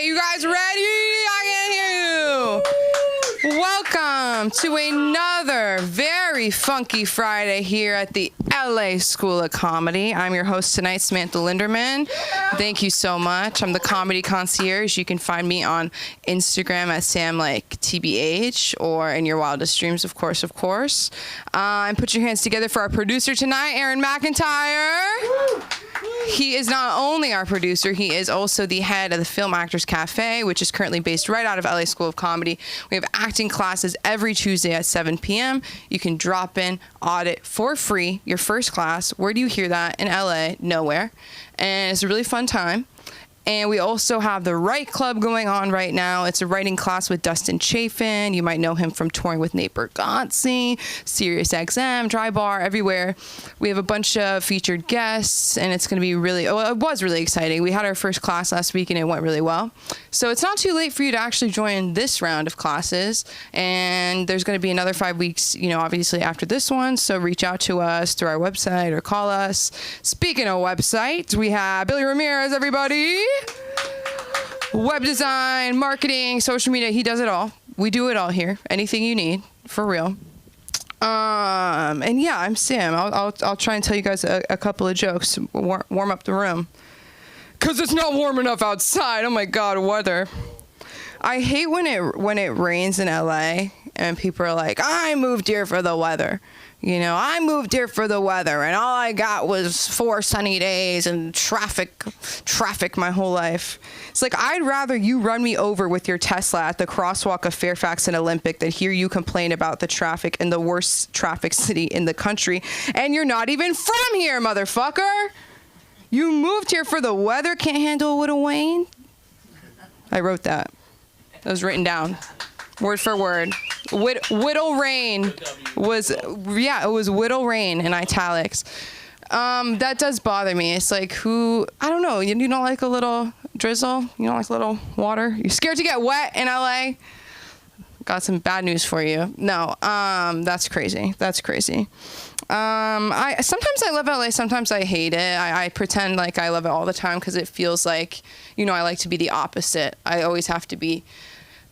right, you guys ready? I can hear you. Welcome to another very funky Friday here at the LA School of Comedy. I'm your host tonight, Samantha Linderman. Thank you so much. I'm the comedy concierge. You can find me on Instagram at SamLikeTBH or in your wildest dreams, of course. And put your hands together for our producer tonight, Aaron McIntyre. He is not only our producer, he is also the head of the Film Actors Cafe, which is currently based right out of LA School of Comedy. We have acting classes every Tuesday at 7 p.m. You can drop in, audit for free your first class. Where do you hear that? In LA? Nowhere. And it's a really fun time. And we also have the Write Club going on right now. It's a writing class with Dustin Chafin. You might know him from touring with Nate Bargatze, SiriusXM, Dry Bar, everywhere. We have a bunch of featured guests, and it's going to be it was really exciting. We had our first class last week, and it went really well. So it's not too late for you to actually join this round of classes. And there's going to be another 5 weeks, obviously after this one. So reach out to us through our website or call us. Speaking of websites, we have Billy Ramirez, everybody. Web design, marketing, social media, he does it all. We do it all here. Anything you need, for real. And yeah, I'm Sam. I'll try and tell you guys a couple of jokes, warm up the room. 'Cause it's not warm enough outside. Oh my God, weather. I hate when it rains in LA and people are like, I moved here for the weather. I moved here for the weather, and all I got was 4 sunny days and traffic my whole life. It's like, I'd rather you run me over with your Tesla at the crosswalk of Fairfax and Olympic than hear you complain about the traffic in the worst traffic city in the country. And you're not even from here, motherfucker. You moved here for the weather, can't handle a little Wayne? I wrote that. That was written down. Word for word. Whittle Rain was, it was Whittle Rain in italics. That does bother me. It's like, I don't know, you don't like a little drizzle? You don't like a little water? You're scared to get wet in LA? Got some bad news for you. No, that's crazy. Sometimes I love LA, sometimes I hate it. I pretend like I love it all the time because it feels like, I like to be the opposite. I always have to be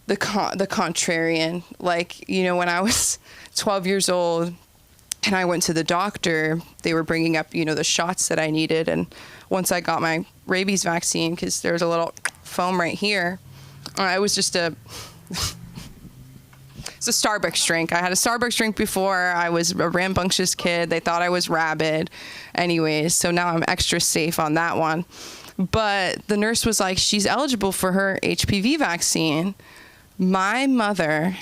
the contrarian. Like, when I was 12 years old and I went to the doctor, they were bringing up, the shots that I needed. And once I got my rabies vaccine, because there's a little foam right here, it was just it's a Starbucks drink. I had a Starbucks drink before. I was a rambunctious kid. They thought I was rabid. Anyways, so now I'm extra safe on that one. But the nurse was like, she's eligible for her HPV vaccine. My mother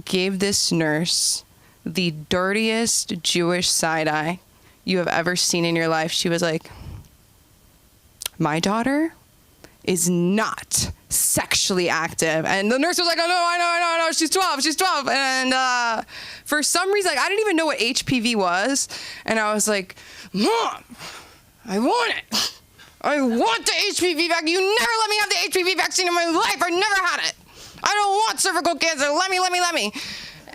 gave this nurse the dirtiest Jewish side-eye you have ever seen in your life. She was like, my daughter is not sexually active. And the nurse was like, oh, no, I know, she's 12. And for some reason, I didn't even know what HPV was. And I was like, Mom, I want it. I want the HPV vaccine. You never let me have the HPV vaccine in my life. I never had it. I don't want cervical cancer. Let me.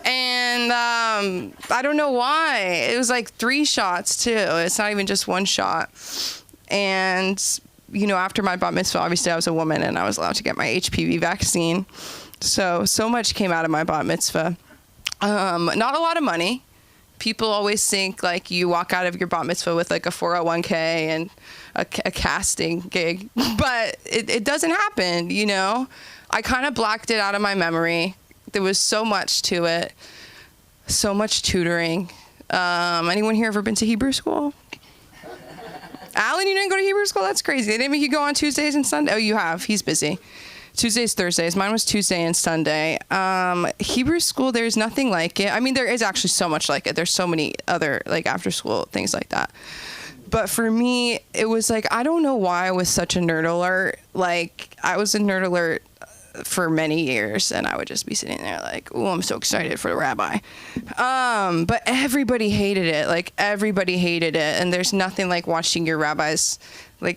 And I don't know why. It was like 3 shots, too. It's not even just 1 shot. And, after my bat mitzvah, obviously I was a woman and I was allowed to get my HPV vaccine. So much came out of my bat mitzvah. Not a lot of money. People always think, like, you walk out of your bat mitzvah with, like, a 401k and a casting gig. But it doesn't happen, I kind of blacked it out of my memory. There was so much to it, so much tutoring. Anyone here ever been to Hebrew school? Alan, you didn't go to Hebrew school? That's crazy. They didn't make you go on Tuesdays and Sundays? Oh, you have. He's busy. Tuesdays, Thursdays. Mine was Tuesday and Sunday. Hebrew school, there's nothing like it. I mean, there is actually so much like it. There's so many other, after school things like that. But for me, it was like, I don't know why I was such a nerd alert. I was a nerd alert for many years, and I would just be sitting there like, oh, I'm so excited for the rabbi. But everybody hated it. Everybody hated it. And there's nothing like watching your rabbi's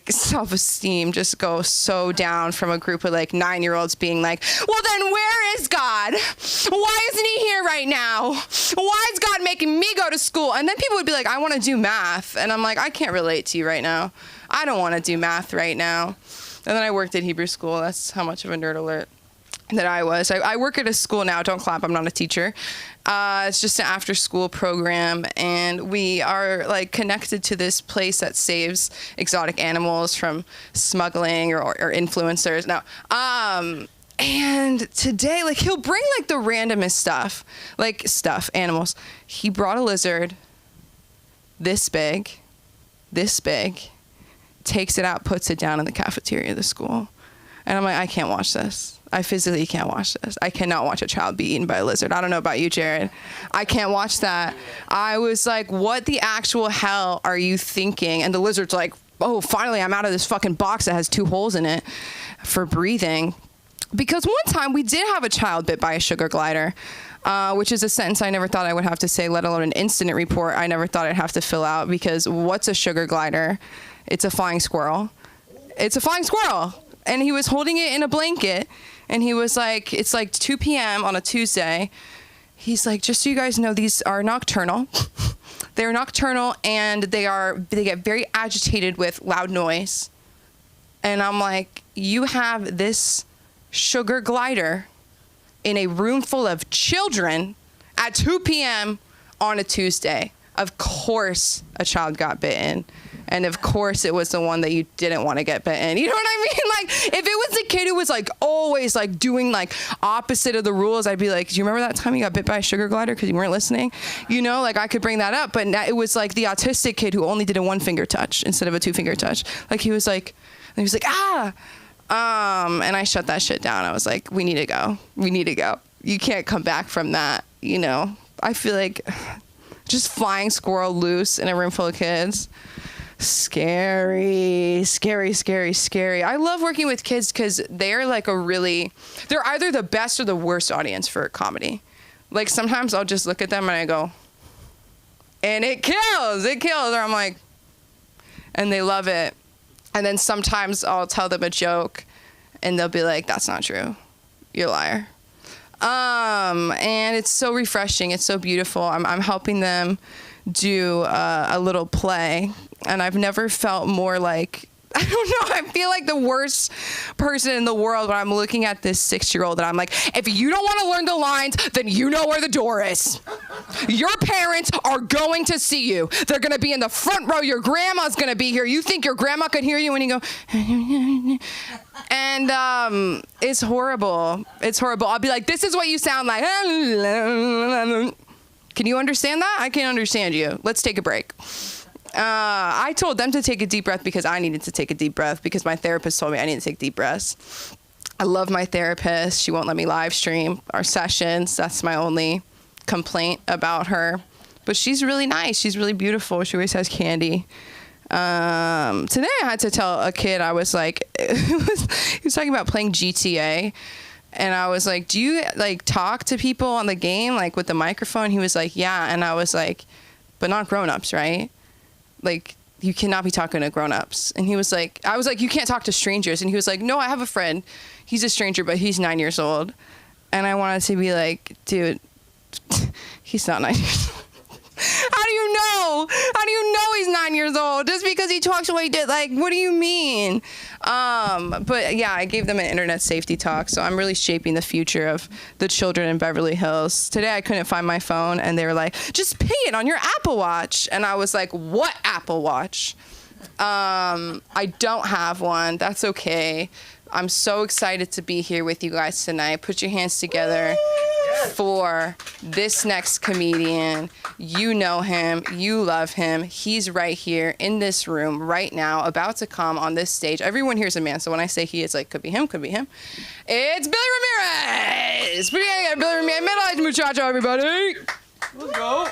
self-esteem just go so down from a group of 9-year-olds being like, well, then where is God? Why isn't he here right now? Why is God making me go to school? And then people would be like, I want to do math. And I'm like, I can't relate to you right now. I don't want to do math right now. And then I worked at Hebrew school. That's how much of a nerd alert that I was. I work at a school now. Don't clap. I'm not a teacher. It's just an after school program. And we are like connected to this place that saves exotic animals from smuggling or influencers. No. And today, like, he'll bring like the randomest stuff, animals. He brought a lizard this big, takes it out, puts it down in the cafeteria of the school. And I'm like, I can't watch this. I physically can't watch this. I cannot watch a child be eaten by a lizard. I don't know about you, Jared. I can't watch that. I was like, what the actual hell are you thinking? And the lizard's like, oh, finally, I'm out of this fucking box that has 2 holes in it for breathing. Because one time we did have a child bit by a sugar glider, which is a sentence I never thought I would have to say, let alone an incident report I never thought I'd have to fill out, because what's a sugar glider? It's a flying squirrel. It's a flying squirrel. And he was holding it in a blanket, and he was like, it's like 2 p.m. on a Tuesday. He's like, just so you guys know, these are nocturnal. They're nocturnal, and they get very agitated with loud noise. And I'm like, you have this sugar glider in a room full of children at 2 p.m. on a Tuesday. Of course a child got bitten. And of course it was the one that you didn't want to get bitten. You know what I mean? Like, if it was a kid who was like always like doing like opposite of the rules, I'd be like, do you remember that time you got bit by a sugar glider because you weren't listening? You know, like I could bring that up. But it was like the autistic kid who only did a 1-finger touch instead of a 2-finger touch. Like he was like, ah. And I shut that shit down. I was like, we need to go. You can't come back from that. You know, I feel like just flying squirrel loose in a room full of kids. Scary. I love working with kids because they're like they're either the best or the worst audience for comedy. Like sometimes I'll just look at them and I go, and it kills. Or I'm like, and they love it. And then sometimes I'll tell them a joke and they'll be like, that's not true. You're a liar. And it's so refreshing. It's so beautiful. I'm helping them do a little play, and I've never felt more like, I don't know, I feel like the worst person in the world when I'm looking at this 6-year-old and I'm like, if you don't want to learn the lines, then you know where the door is. Your parents are going to see you. They're going to be in the front row. Your grandma's going to be here. You think your grandma could hear you when you go, and it's horrible. I'll be like, this is what you sound like. Can you understand that? I can't understand you. Let's take a break. I told them to take a deep breath because I needed to take a deep breath because my therapist told me I need to take deep breaths. I love my therapist. She won't let me live stream our sessions. That's my only complaint about her. But she's really nice. She's really beautiful. She always has candy. Today I had to tell a kid, I was like, he was talking about playing GTA. And I was like, do you like talk to people on the game, like with the microphone? He was like, yeah. And I was like, but not grown-ups, right? Like, you cannot be talking to grown-ups. And he was like, I was like, you can't talk to strangers. And he was like, no, I have a friend. He's a stranger, but he's 9 years old. And I wanted to be like, dude, he's not 9 years old. How do you know? How do you know he's 9 years old? Just because he talks the way he did? Like, what do you mean? But yeah, I gave them an internet safety talk. So I'm really shaping the future of the children in Beverly Hills. Today I couldn't find my phone and they were like, just pay it on your Apple Watch. And I was like, what Apple Watch? I don't have one. That's okay. I'm so excited to be here with you guys tonight. Put your hands together for this next comedian. You know him. You love him. He's right here in this room right now, about to come on this stage. Everyone here's a man, so when I say he, it's like, could be him, could be him. It's Billy Ramirez. Billy Ramirez, middle-aged muchacho, everybody. Let's go.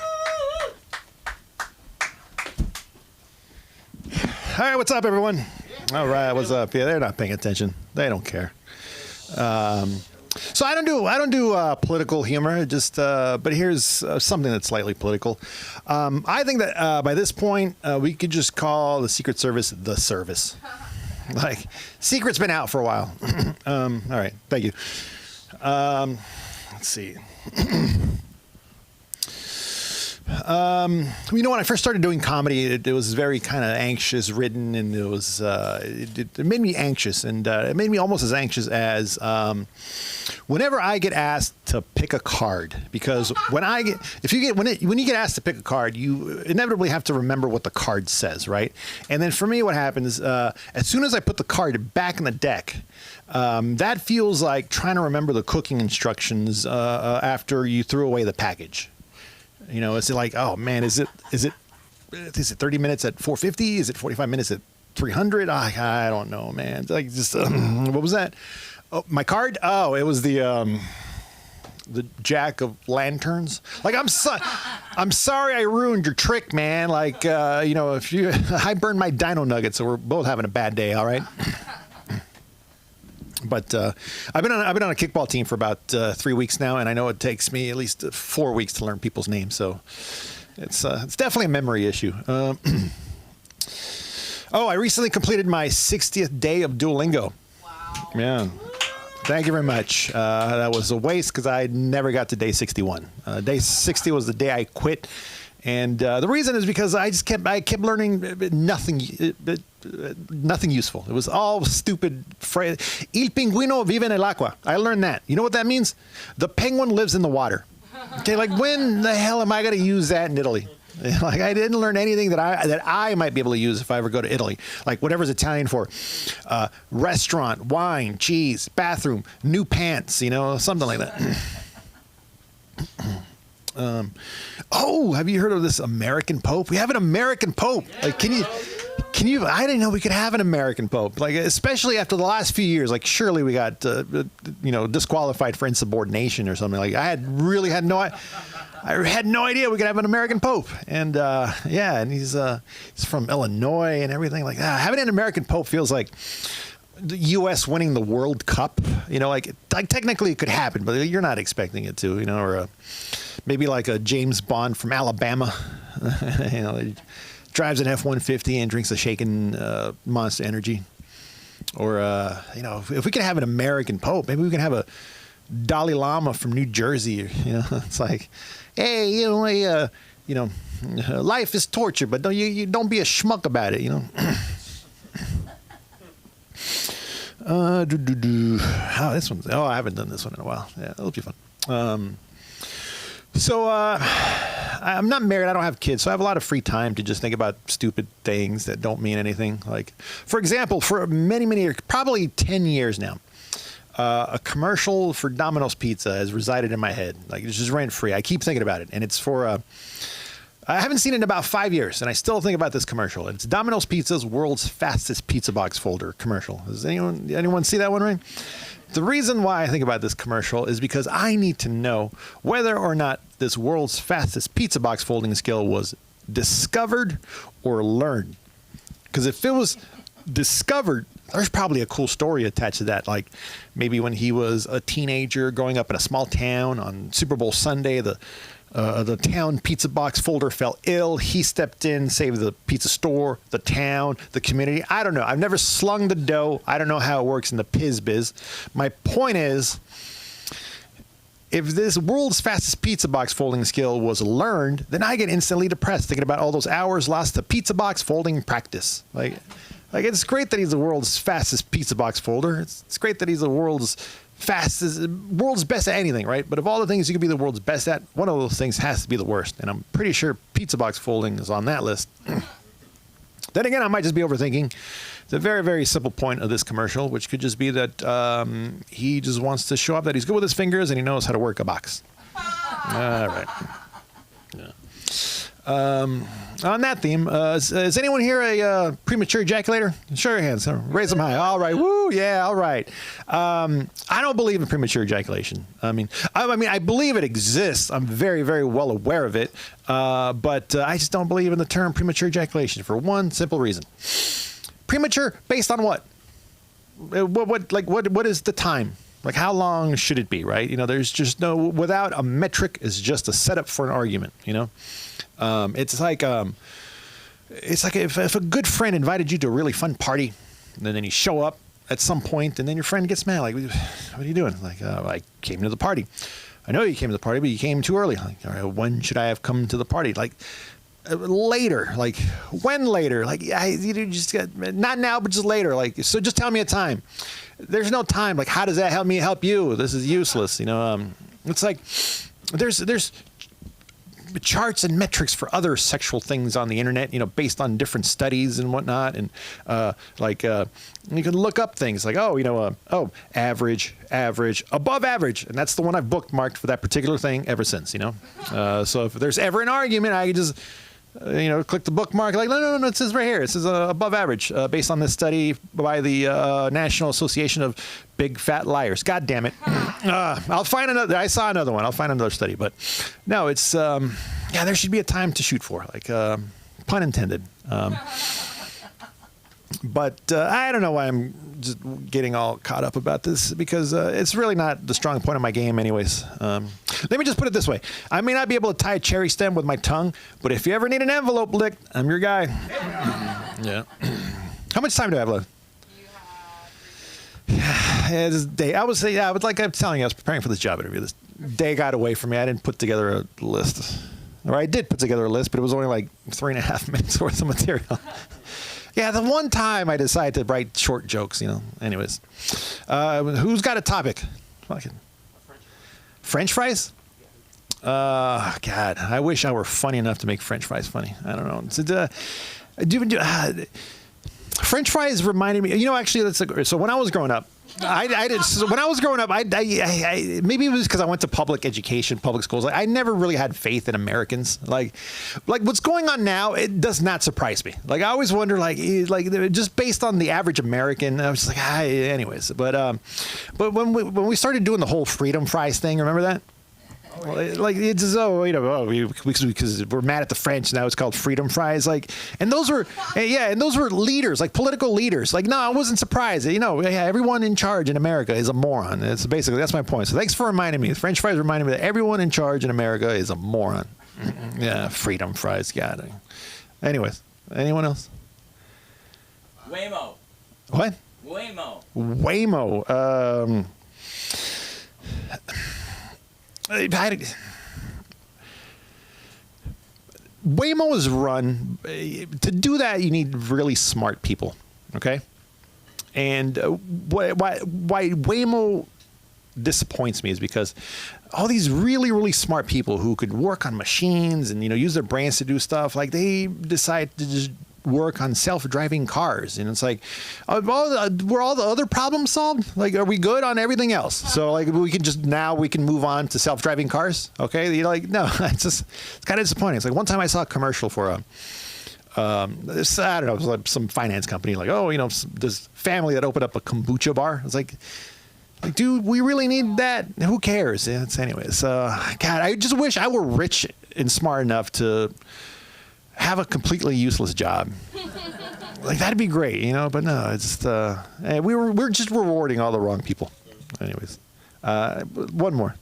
All right, what's up, everyone? All right, what's up? Yeah, they're not paying attention. They don't care. So I don't do political humor. Just, but here's something that's slightly political. I think that by this point we could just call the Secret Service the service. Like, secret's been out for a while. All right, thank you. Let's see. When I first started doing comedy, it was very kind of anxious ridden, and it was it made me anxious, and it made me almost as anxious as whenever I get asked to pick a card, because when you get asked to pick a card, you inevitably have to remember what the card says, right? And then for me, what happens as soon as I put the card back in the deck, that feels like trying to remember the cooking instructions after you threw away the package. It's like, oh man, is it 30 minutes at 450? Is it 45 minutes at 300? I don't know, man. It's like just what was that? Oh, my card? Oh, it was the Jack of Lanterns. Like, I'm sorry I ruined your trick, man. Like, if I burned my dino nuggets, so we're both having a bad day. All right. But I've been on a kickball team for about 3 weeks now, and I know it takes me at least 4 weeks to learn people's names. So it's definitely a memory issue. I recently completed my 60th day of Duolingo. Wow. Yeah. Thank you very much. That was a waste because I never got to day 61. Day 60 was the day I quit. And the reason is because I kept learning nothing useful. It was all stupid phrase. Il pingüino vive en el agua. I learned that. You know what that means? The penguin lives in the water. Okay, like when the hell am I going to use that in Italy? Like I didn't learn anything that I might be able to use if I ever go to Italy. Like whatever's Italian for restaurant, wine, cheese, bathroom, new pants, something like that. Have you heard of this American Pope? We have an American Pope. Like, can you? I didn't know we could have an American Pope. Like, especially after the last few years. Like, surely we got, disqualified for insubordination or something. Like, I had no idea we could have an American Pope. And and he's from Illinois and everything like that. Having an American Pope feels like the U.S. winning the World Cup. Like technically it could happen, but you're not expecting it to. Or maybe like a James Bond from Alabama. He drives an F-150 and drinks a shaken Monster Energy. Or if we can have an American Pope, maybe we can have a Dalai Lama from New Jersey. It's like, hey, life is torture, but don't be a schmuck about it. This one's. Oh, I haven't done this one in a while. Yeah, it'll be fun. I'm not married. I don't have kids, so I have a lot of free time to just think about stupid things that don't mean anything. Like, for example, for many, many years, probably 10 years now, a commercial for Domino's Pizza has resided in my head. Like, it's just rent free. I keep thinking about it, and it's for. I haven't seen it in about 5 years, and I still think about this commercial. It's Domino's Pizza's world's fastest pizza box folder commercial. Does anyone see that one, right? The reason why I think about this commercial is because I need to know whether or not this world's fastest pizza box folding skill was discovered or learned. Because if it was discovered, there's probably a cool story attached to that. Like maybe when he was a teenager growing up in a small town on Super Bowl Sunday, the town pizza box folder fell ill. He stepped in, saved the pizza store, the town, the community. I don't know. I've never slung the dough. I don't know how it works in the biz. My point is, if this world's fastest pizza box folding skill was learned, then I get instantly depressed thinking about all those hours lost to pizza box folding practice. Like it's great that he's the world's fastest pizza box folder. It's great that he's the world's best at anything, right? But of all the things you could be the world's best at, one of those things has to be the worst. And I'm pretty sure pizza box folding is on that list. Then again, I might just be overthinking the very, very simple point of this commercial, which could just be that he just wants to show off that he's good with his fingers and he knows how to work a box. All right. Yeah. On that theme, is anyone here a premature ejaculator? Show your hands. Raise them high. All right. Woo. Yeah. All right. I don't believe in premature ejaculation. I mean, I believe it exists. I'm very, very well aware of it. But I just don't believe in the term premature ejaculation for one simple reason. Premature based on what? What is the time? Like, how long should it be, right? There's just without a metric is just a setup for an argument, It's like if a good friend invited you to a really fun party, and then you show up at some point, and then your friend gets mad, like, what are you doing? Like, I came to the party. I know you came to the party, but you came too early. Like, all right, when should I have come to the party? Like, later. Like, when later? Like, not now, but just later. Like, so just tell me a time. There's no time. Like, how does that help me help you? This is useless. It's like there's charts and metrics for other sexual things on the internet, based on different studies and whatnot. And you can look up things like, average, above average. And that's the one I've bookmarked for that particular thing ever since, So if there's ever an argument, I can just, click the bookmark, like, no, it says right here. It says above average, based on this study by the National Association of Big Fat Liars. God damn it. I'll find another. I saw another one. I'll find another study. But no, it's, there should be a time to shoot for, like, pun intended. But I don't know why I'm just getting all caught up about this, because it's really not the strong point of my game anyways. Let me just put it this way. I may not be able to tie a cherry stem with my tongue, but if you ever need an envelope licked, I'm your guy. Yeah. How much time do I have left? Yeah, this day. I was like I'm telling you, I was preparing for this job interview. This day got away from me. I didn't put together a list. Or I did put together a list, but it was only like 3.5 minutes worth of material. Yeah, the one time I decided to write short jokes, Anyways. Who's got a topic? French fries? God, I wish I were funny enough to make French fries funny. I don't know. French fries reminded me, actually, so when I was growing up, maybe it was because I went to public education, public schools. Like, I never really had faith in Americans. Like what's going on now, it does not surprise me. Like, I always wonder, like just based on the average American, I was just like, anyways. But when we started doing the whole freedom fries thing, remember that? Like, it's as though, because we're mad at the French, now it's called freedom fries. Like, and those were leaders, like political leaders. Like, no, I wasn't surprised. Everyone in charge in America is a moron. That's my point. So thanks for reminding me. French fries reminded me that everyone in charge in America is a moron. Yeah, freedom fries. Got it. Anyways, anyone else? Waymo. What? Waymo. Waymo is run. To do that, you need really smart people, okay? And why Waymo disappoints me is because all these really, really smart people who could work on machines and use their brains to do stuff, like, they decide to just work on self-driving cars, and it's like, were all the other problems solved? Like, are we good on everything else? So, like, we can move on to self-driving cars? Okay, you're like, no, it's kind of disappointing. It's like, one time I saw a commercial for I don't know, it was like some finance company, like, this family that opened up a kombucha bar. It's like, dude, we really need that? Who cares? Yeah, anyways. God, I just wish I were rich and smart enough to have a completely useless job. Like, that'd be great, but no, it's just, we're just rewarding all the wrong people. Anyways, one more.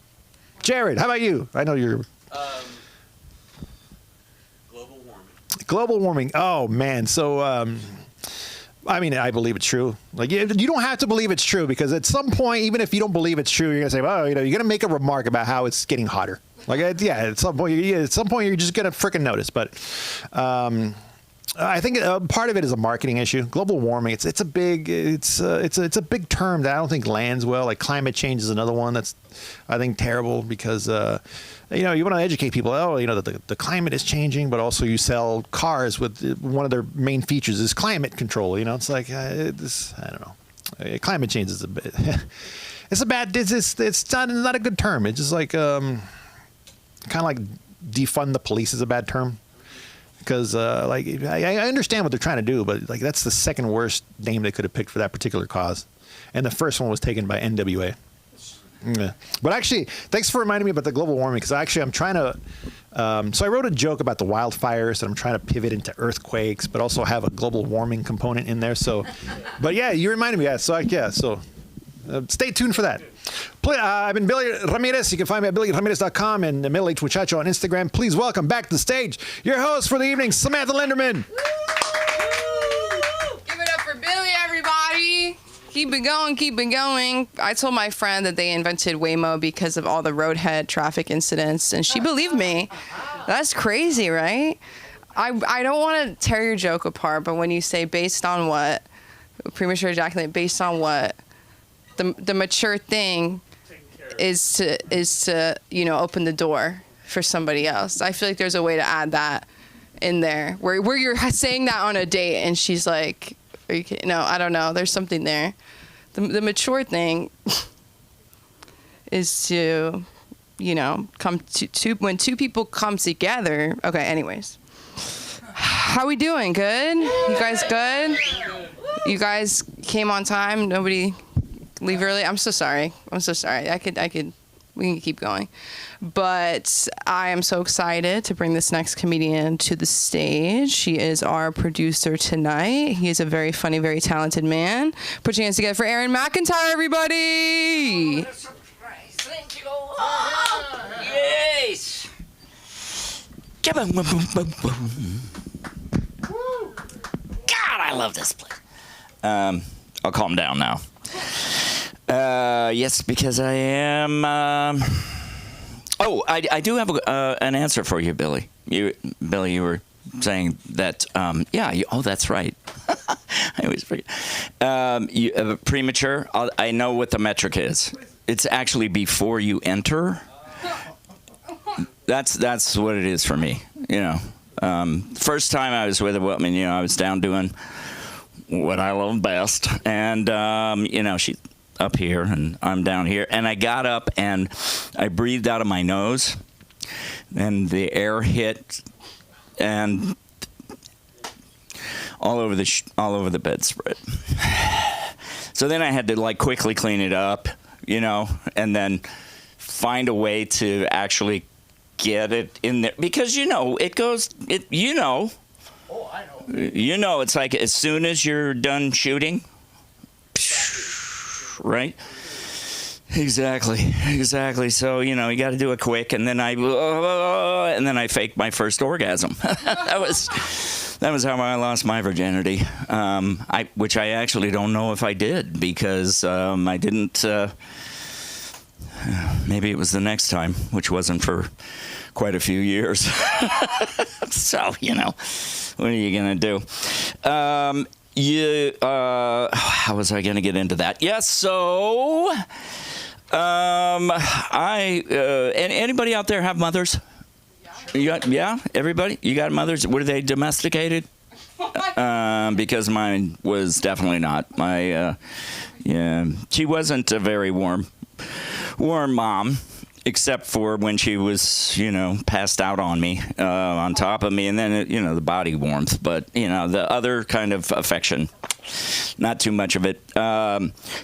Jared, how about you? I know you're... Global warming. Global warming. Oh, man. So, I believe it's true. Like, you don't have to believe it's true, because at some point, even if you don't believe it's true, you're going to say, you're going to make a remark about how it's getting hotter. Like, at some point, you're just going to freaking notice. But I think part of it is a marketing issue. Global warming, it's a big big term that I don't think lands well. Like, climate change is another one that's, I think, terrible, because you want to educate people. The climate is changing, but also you sell cars with one of their main features is climate control. It's like, I don't know. Climate change is a bit. It's not a good term. It's just like kind of like defund the police is a bad term, because I understand what they're trying to do, but like, that's the second worst name they could have picked for that particular cause, and the first one was taken by NWA. Yeah. But actually, thanks for reminding me about the global warming, because I'm trying to. So I wrote a joke about the wildfires, and I'm trying to pivot into earthquakes, but also have a global warming component in there. So, but yeah, you reminded me. So stay tuned for that. I've been Billy Ramirez. You can find me at BillyRamirez.com and Middle Age Muchacho on Instagram. Please welcome back to the stage your host for the evening, Samantha Linderman. Give it up for Billy, everybody. Keep it going, keep it going. I told my friend that they invented Waymo because of all the roadhead traffic incidents, and she believed me. That's crazy, right? I don't want to tear your joke apart, but when you say based on what, premature ejaculate, based on what, the mature thing is to open the door for somebody else. I feel like there's a way to add that in there where you're saying that on a date and she's like, are you kidding? No, I don't know. There's something there. The mature thing is to, come to when two people come together. Okay, anyways. How we doing? Good? You guys good? You guys came on time? Nobody leave early? I'm so sorry. We can keep going. But I am so excited to bring this next comedian to the stage. She is our producer tonight. He is a very funny, very talented man. Put your hands together for Aaron McIntyre, everybody. What a surprise. Thank you. Oh, yes. God, I love this place. I'll calm down now. Yes, because I am. I do have an answer for you, Billy. You were saying that. That's right. I always forget. Premature. I know what the metric is. It's actually before you enter. That's what it is for me. First time I was with a woman, I was down doing what I love best, and she's up here and I'm down here, and I got up and I breathed out of my nose, and the air hit and all over the bedspread. So then I had to quickly clean it up, and then find a way to actually get it in there, because it goes. Oh, I know. It's like as soon as you're done shooting, right? Exactly. So you got to do it quick, and then I faked my first orgasm. That was how I lost my virginity. Which I actually don't know if I did, because I didn't. Maybe it was the next time, which wasn't for quite a few years. So, what are you going to do? How was I going to get into that? Yes, so, anybody out there have mothers? Yeah. Everybody? You got mothers? Were they domesticated? Because mine was definitely not. She wasn't a very warm mom, except for when she was, passed out on me, on top of me, and then, the body warmth. But, the other kind of affection, not too much of it.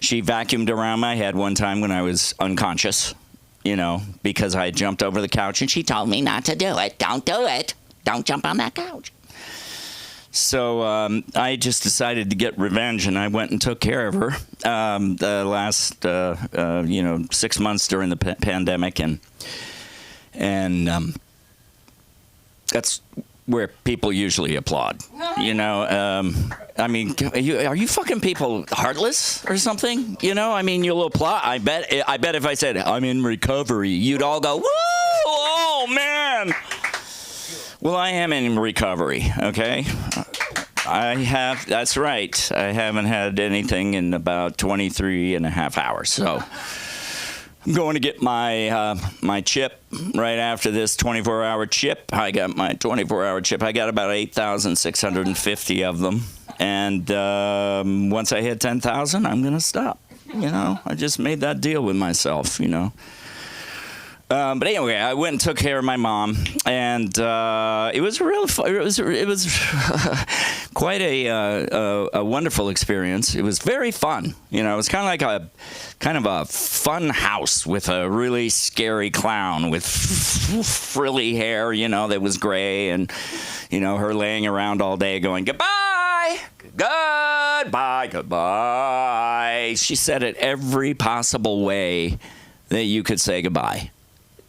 She vacuumed around my head one time when I was unconscious, because I jumped over the couch, and she told me not to do it. Don't do it. Don't jump on that couch. So I just decided to get revenge, and I went and took care of her the last 6 months during the pandemic, and that's where people usually applaud. Are you fucking people heartless or something? You'll applaud. I bet if I said I'm in recovery, you'd all go, woo! Oh man. Well, I am in recovery, okay? That's right. I haven't had anything in about 23 and a half hours. So I'm going to get my chip right after this 24-hour chip. I got my 24-hour chip. I got about 8,650 of them. And once I hit 10,000, I'm going to stop. I just made that deal with myself, But anyway, I went and took care of my mom, and it was real. It was quite a wonderful experience. It was very fun. It was kind of a fun house with a really scary clown with frilly hair, that was gray, and her laying around all day going goodbye, goodbye. She said it every possible way that you could say goodbye.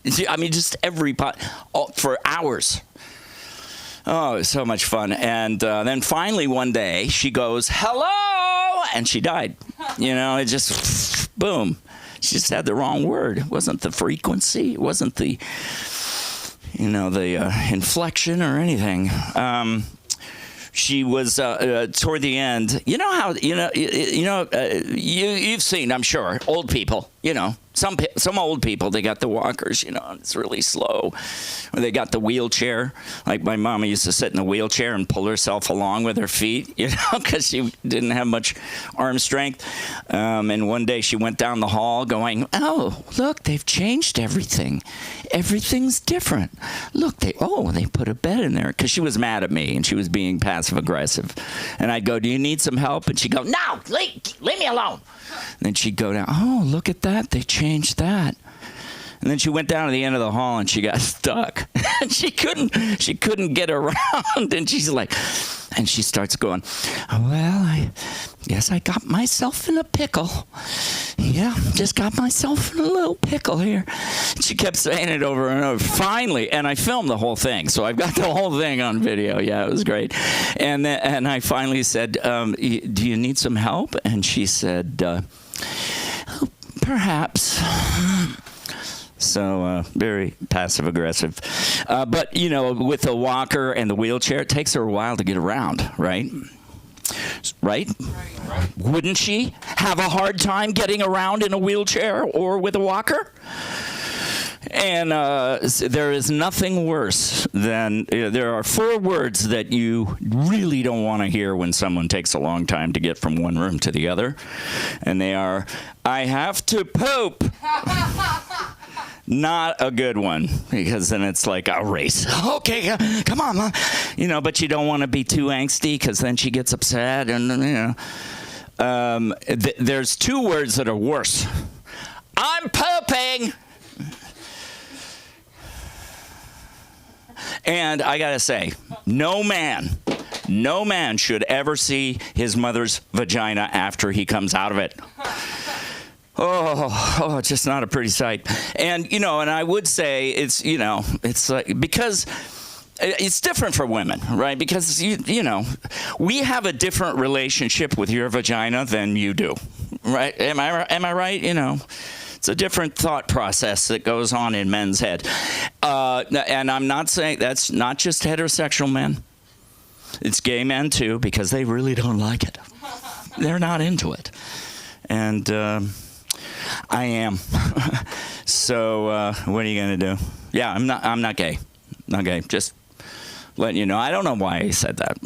Just every for hours. Oh, it was so much fun. And then finally one day she goes, hello, and she died. You know, it just, boom. She just had the wrong word. It wasn't the frequency. It wasn't the, inflection or anything. She was toward the end. You know how you've seen, I'm sure, old people. You know, some old people, they got the walkers. You know, and it's really slow. Or they got the wheelchair. Like my mama used to sit in the wheelchair and pull herself along with her feet. You know, because she didn't have much arm strength. And one day she went down the hall going, "Oh, look, they've changed everything. Everything's different. Look, they put a bed in there." Because she was mad at me and she was being passive aggressive. And I'd go, "Do you need some help?" And she'd go, "No, leave me alone." And then she'd go down, "Oh, look at that. They changed that." And then she went down to the end of the hall and she got stuck. And she couldn't get around. And she's like, and she starts going, "Well, I guess I got myself in a pickle. Yeah, just got myself in a little pickle here." And she kept saying it over and over. Finally, and I filmed the whole thing, so I've got the whole thing on video. Yeah, it was great. And I finally said, "Do you need some help?" And she said, "Perhaps." So very passive aggressive. But, with the walker and the wheelchair, it takes her a while to get around, right? Right? Wouldn't she have a hard time getting around in a wheelchair or with a walker? And there is nothing worse than, there are 4 words that you really don't want to hear when someone takes a long time to get from one room to the other. And they are, "I have to poop." Not a good one, because then it's like a race. Okay, come on, Mom. But you don't want to be too angsty, because then she gets upset. And, there's 2 words that are worse. "I'm pooping." And I got to say, no man should ever see his mother's vagina after he comes out of it. Oh, it's just not a pretty sight. And, and I would say it's like, because it's different for women, right? Because, we have a different relationship with your vagina than you do, right? Am I right? It's a different thought process that goes on in men's head. And I'm not saying that's not just heterosexual men. It's gay men, too, because they really don't like it. They're not into it. And I am. So what are you going to do? Yeah, I'm not gay. Not gay. Just letting you know. I don't know why I said that,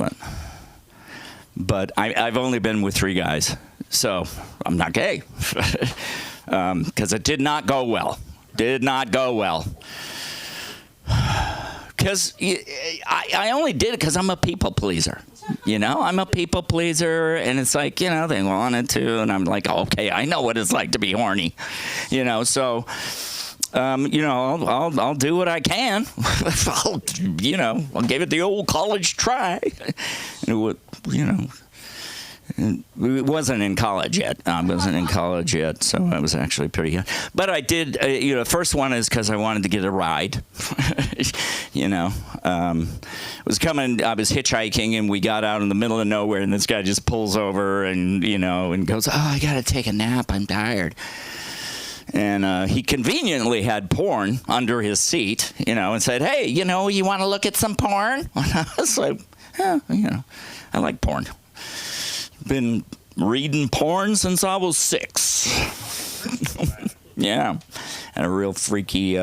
but I've only been with 3 guys. So I'm not gay. Because it did not go well. Did not go well. Because I only did it because I'm a people pleaser. I'm a people pleaser, and it's like, they wanted to, and I'm like, okay, I know what it's like to be horny. So, I'll do what I can. I'll give it the old college try. It wasn't in college yet. I wasn't in college yet, so I was actually pretty young. But I did, the first one is because I wanted to get a ride. Was coming, I was hitchhiking, and we got out in the middle of nowhere, and this guy just pulls over and, and goes, "Oh, I got to take a nap. I'm tired." And he conveniently had porn under his seat, and said, "Hey, you want to look at some porn?" I was like, "Yeah, I like porn. Been reading porn since I was 6. Yeah, and a real freaky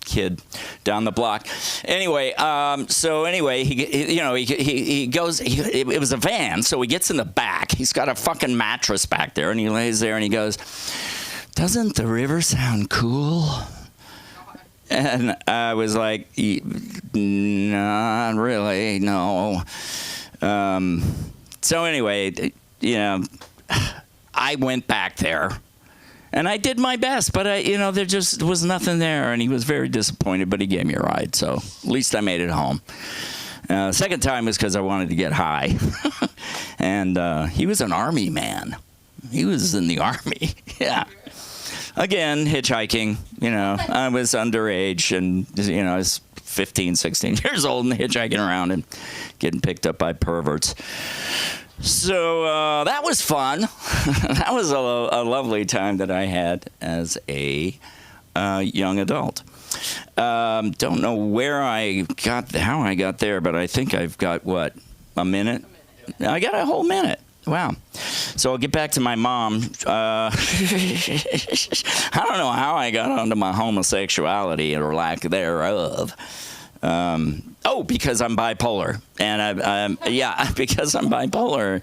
kid down the block. Anyway, he goes. It was a van, so he gets in the back. He's got a fucking mattress back there, and he lays there, and he goes, "Doesn't the river sound cool?" And I was like, "Not really, no." So anyway, I went back there, and I did my best, but there just was nothing there, and he was very disappointed, but he gave me a ride, so at least I made it home. Second time was because I wanted to get high, and he was an army man. He was in the army, yeah. Again, hitchhiking, I was underage, and, I was 15, 16 years old and hitchhiking around and getting picked up by perverts. So that was fun. That was a lovely time that I had as a young adult. Don't know how I got there, but I think I've got, what, a minute? I got a whole minute. Wow. So I'll get back to my mom. I don't know how I got onto my homosexuality or lack thereof. Because I'm bipolar, and because I'm bipolar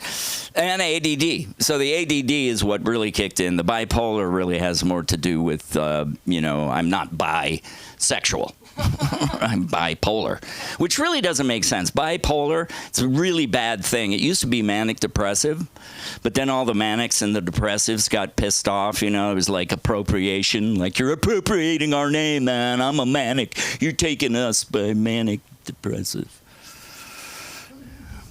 and ADD. So the ADD is what really kicked in. The bipolar really has more to do with, I'm not bisexual. I'm bipolar, which really doesn't make sense. Bipolar, it's a really bad thing. It used to be manic depressive, but then all the manics and the depressives got pissed off. It was like appropriation, like, you're appropriating our name, man. I'm a manic. You're taking us by manic depressive.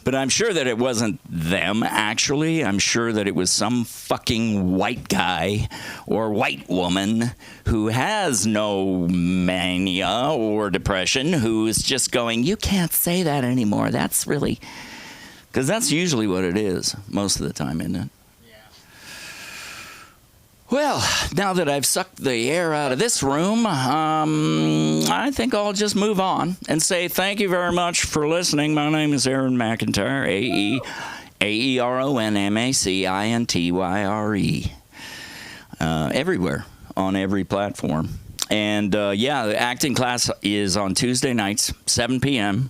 But I'm sure that it wasn't them, actually. I'm sure that it was some fucking white guy or white woman who has no mania or depression, who is just going, you can't say that anymore. That's really... Because that's usually what it is most of the time, isn't it? Well, now that I've sucked the air out of this room, I think I'll just move on and say thank you very much for listening. My name is Aaron McIntyre, AERONMACINTYRE. Everywhere, on every platform. And, the acting class is on Tuesday nights, 7 p.m.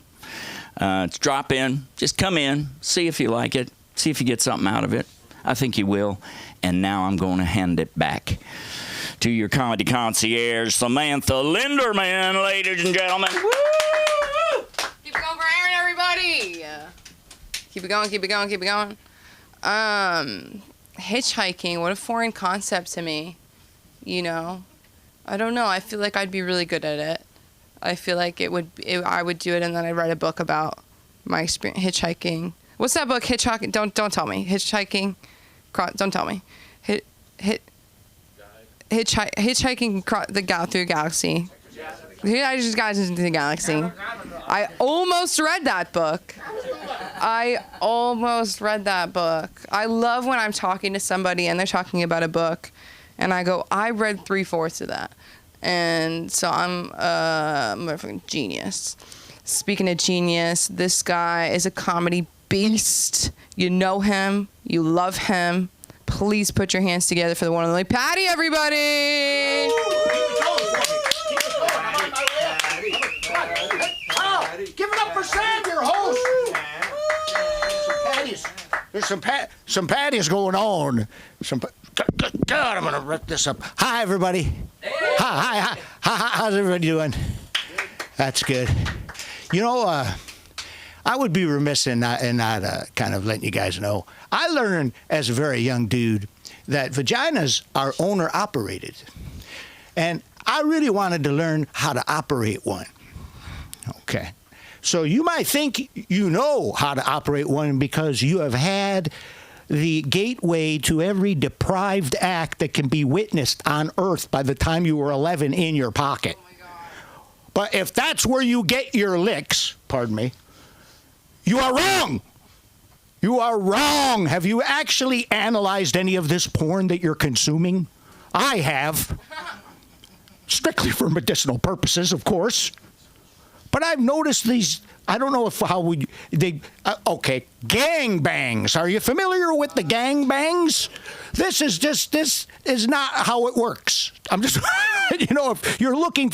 Drop in, just come in, see if you like it, see if you get something out of it. I think you will. And now I'm going to hand it back to your comedy concierge, Samantha Linderman, ladies and gentlemen. Woo! Keep it going for Aaron, everybody. Keep it going, keep it going, keep it going. Hitchhiking, what a foreign concept to me. I don't know. I feel like I'd be really good at it. I feel like I would do it, and then I'd write a book about my experience hitchhiking. What's that book? Hitchhiking? Don't tell me. Hitchhiking. Don't tell me. Hitchhiking through a galaxy. I just got into the galaxy. I almost read that book. I love when I'm talking to somebody and they're talking about a book, and I go, I read 3/4 of that. And so I'm a motherfucking genius. Speaking of genius, this guy is a comedy beast. You know him. You love him. Please put your hands together for the one and only Patty, everybody. Give it up for Sam, your host. There's some patties going on. God, I'm gonna rip this up. Hi, everybody. Hi. How's everybody doing? That's good. I would be remiss in not kind of letting you guys know. I learned as a very young dude that vaginas are owner-operated. And I really wanted to learn how to operate one. Okay. So you might think you know how to operate one because you have had the gateway to every deprived act that can be witnessed on Earth by the time you were 11 in your pocket. Oh my God. But if that's where you get your licks, pardon me, you are wrong. You are wrong. Have you actually analyzed any of this porn that you're consuming? I have. Strictly for medicinal purposes, of course. But I've noticed these, I don't know gangbangs. Are you familiar with the gangbangs? This is not how it works. I'm just, if you're looking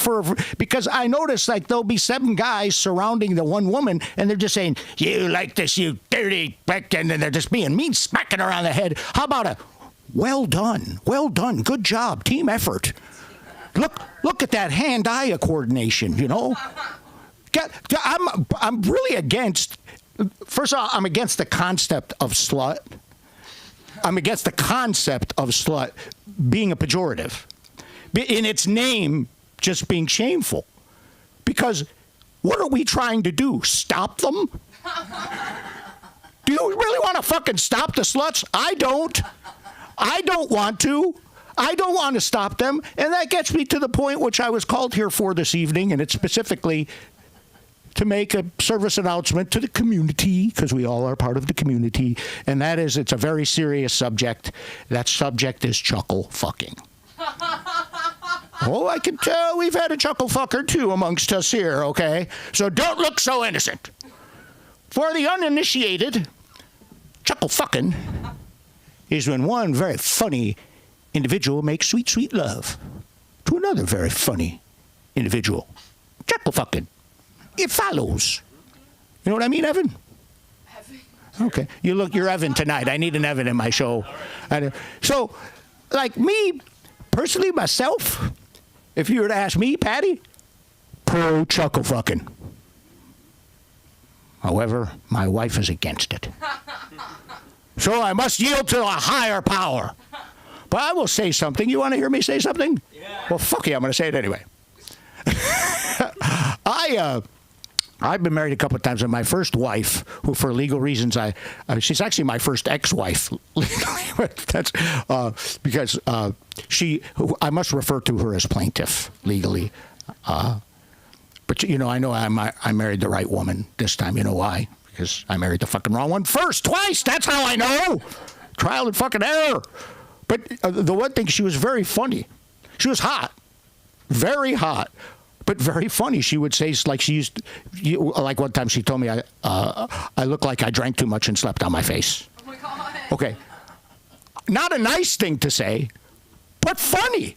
because I noticed like there'll be 7 guys surrounding the one woman and they're just saying, you like this, you dirty, and then they're just being mean, smacking her on the head. How about well done, good job, team effort. Look at that hand-eye coordination, I'm really against, first of all, I'm against the concept of slut. I'm against the concept of slut being a pejorative. In its name, just being shameful. Because what are we trying to do? Stop them? Do you really want to fucking stop the sluts? I don't want to. I don't want to stop them. And that gets me to the point which I was called here for this evening, and it's specifically to make a service announcement to the community, because we all are part of the community, and that is, it's a very serious subject. That subject is chuckle fucking. Oh, I can tell we've had a chuckle fucker too amongst us here, okay? So don't look so innocent. For the uninitiated, chuckle fucking is when one very funny individual makes sweet, sweet love to another very funny individual. Chuckle fucking. It follows. You know what I mean, Evan? Okay. You're Evan tonight. I need an Evan in my show. So, like me, personally, myself, if you were to ask me, Patty, pro chuckle fucking. However, my wife is against it. So I must yield to a higher power. But I will say something. You want to hear me say something? Yeah. Well, fuck you. I'm going to say it anyway. I've been married a couple of times, and my first wife, who for legal reasons, she's actually my first ex-wife. That's because I must refer to her as plaintiff legally. But, you know, I know I married the right woman this time. You know why? Because I married the fucking wrong one first, twice. That's how I know. Trial and fucking error. But the one thing, she was very funny. She was hot. Very hot. But very funny. She would say, like she used, like one time she told me, I look like I drank too much and slept on my face. Oh, my God. Okay. Not a nice thing to say, but funny.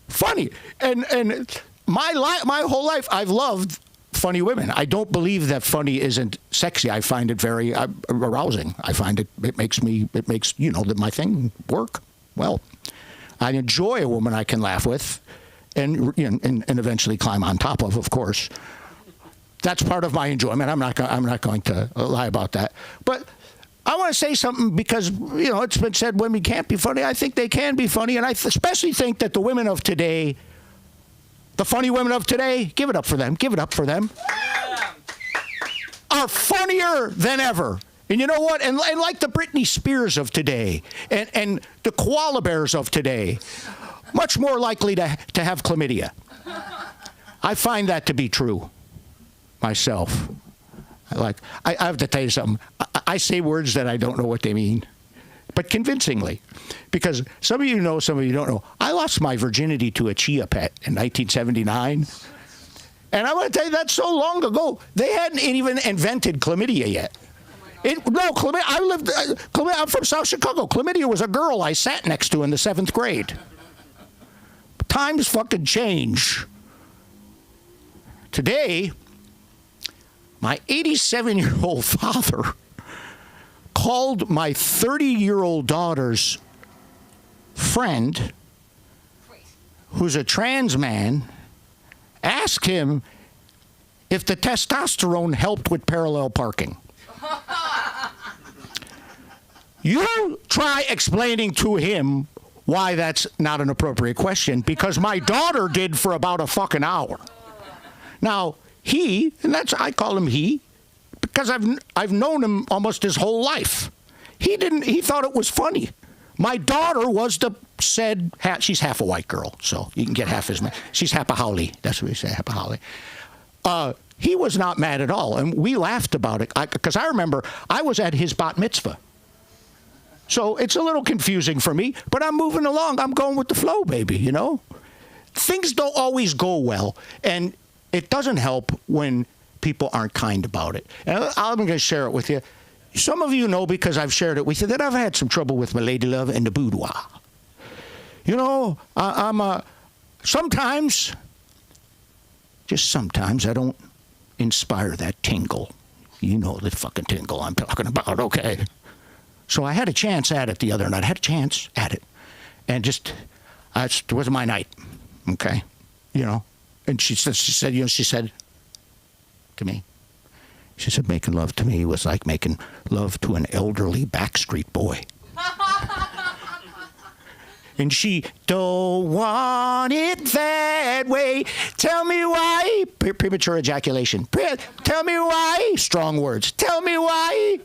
Funny. And my whole life, I've loved funny women. I don't believe that funny isn't sexy. I find it very arousing. I find it makes you know, my thing work well. I enjoy a woman I can laugh with and eventually climb on top of course. That's part of my enjoyment. I'm not going to lie about that. But I want to say something because, you know, it's been said women can't be funny. I think they can be funny, and I especially think that the women of today, the funny women of today, give it up for them. Give it up for them. Yeah. Are funnier than ever. And you know what? And like the Britney Spears of today and the koala bears of today, much more likely to have chlamydia. I find that to be true myself. I have to tell you something. I say words that I don't know what they mean, but convincingly. Because some of you know, some of you don't know. I lost my virginity to a chia pet in 1979. And I want to tell you, that's so long ago. They hadn't even invented chlamydia yet. Chlamydia, I'm from South Chicago. Chlamydia was a girl I sat next to in the 7th grade. Times fucking change. Today, my 87-year-old father called my 30-year-old daughter's friend, who's a trans man, asked him if the testosterone helped with parallel parking. You try explaining to him why that's not an appropriate question, because my daughter did for about a fucking hour. Now, I call him he, because I've known him almost his whole life. He thought it was funny. My daughter she's half a white girl, so you can get half his, she's Hapahali. That's what we say, Hapahali. He was not mad at all, and we laughed about it, because I remember I was at his bat mitzvah. So it's a little confusing for me, but I'm moving along. I'm going with the flow, baby, you know? Things don't always go well, and it doesn't help when people aren't kind about it. And I'm going to share it with you. Some of you know, because I've shared it with you, that I've had some trouble with my lady love and the boudoir. You know, sometimes, just sometimes, I don't inspire that tingle. You know the fucking tingle I'm talking about, okay? So I had a chance at it the other night. I had a chance at it. And it was my night, okay? You know? And she said to me, she said, making love to me was like making love to an elderly Backstreet Boy. And she don't want it that way. Tell me why. Premature ejaculation. Tell me why. Strong words. Tell me why.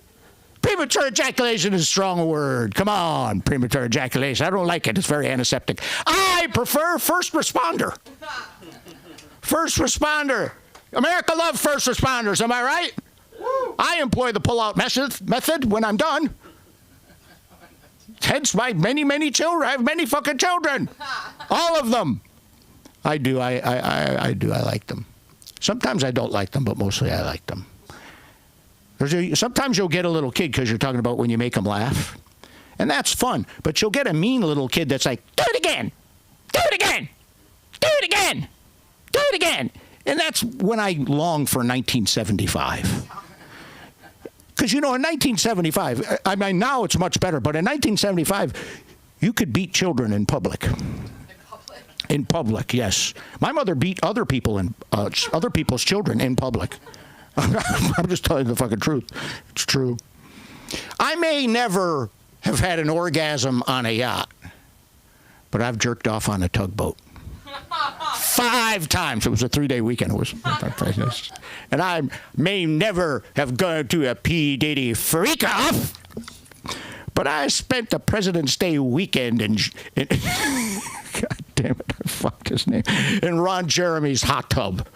Premature ejaculation is a strong word. Come on, premature ejaculation. I don't like it. It's very antiseptic. I prefer first responder. First responder. America loves first responders, am I right? I employ the pull-out method when I'm done. Hence my many children. I have many fucking children. All of them. I do. I do. I like them. Sometimes I don't like them, but mostly I like them. Sometimes you'll get a little kid because you're talking about when you make them laugh. And that's fun. But you'll get a mean little kid that's like, do it again. Do it again. Do it again. Do it again. And that's when I long for 1975. Because, you know, in 1975, I mean, now it's much better, but in 1975, you could beat children in public. In public, yes. My mother beat other people in other people's children in public. I'm just telling you the fucking truth. It's true. I may never have had an orgasm on a yacht, but I've jerked off on a tugboat. 5 times. It was a 3-day weekend. It was, and I may never have gone to a P. Diddy freak off, but I spent the President's Day weekend in God damn it, I fucked his name. In Ron Jeremy's hot tub.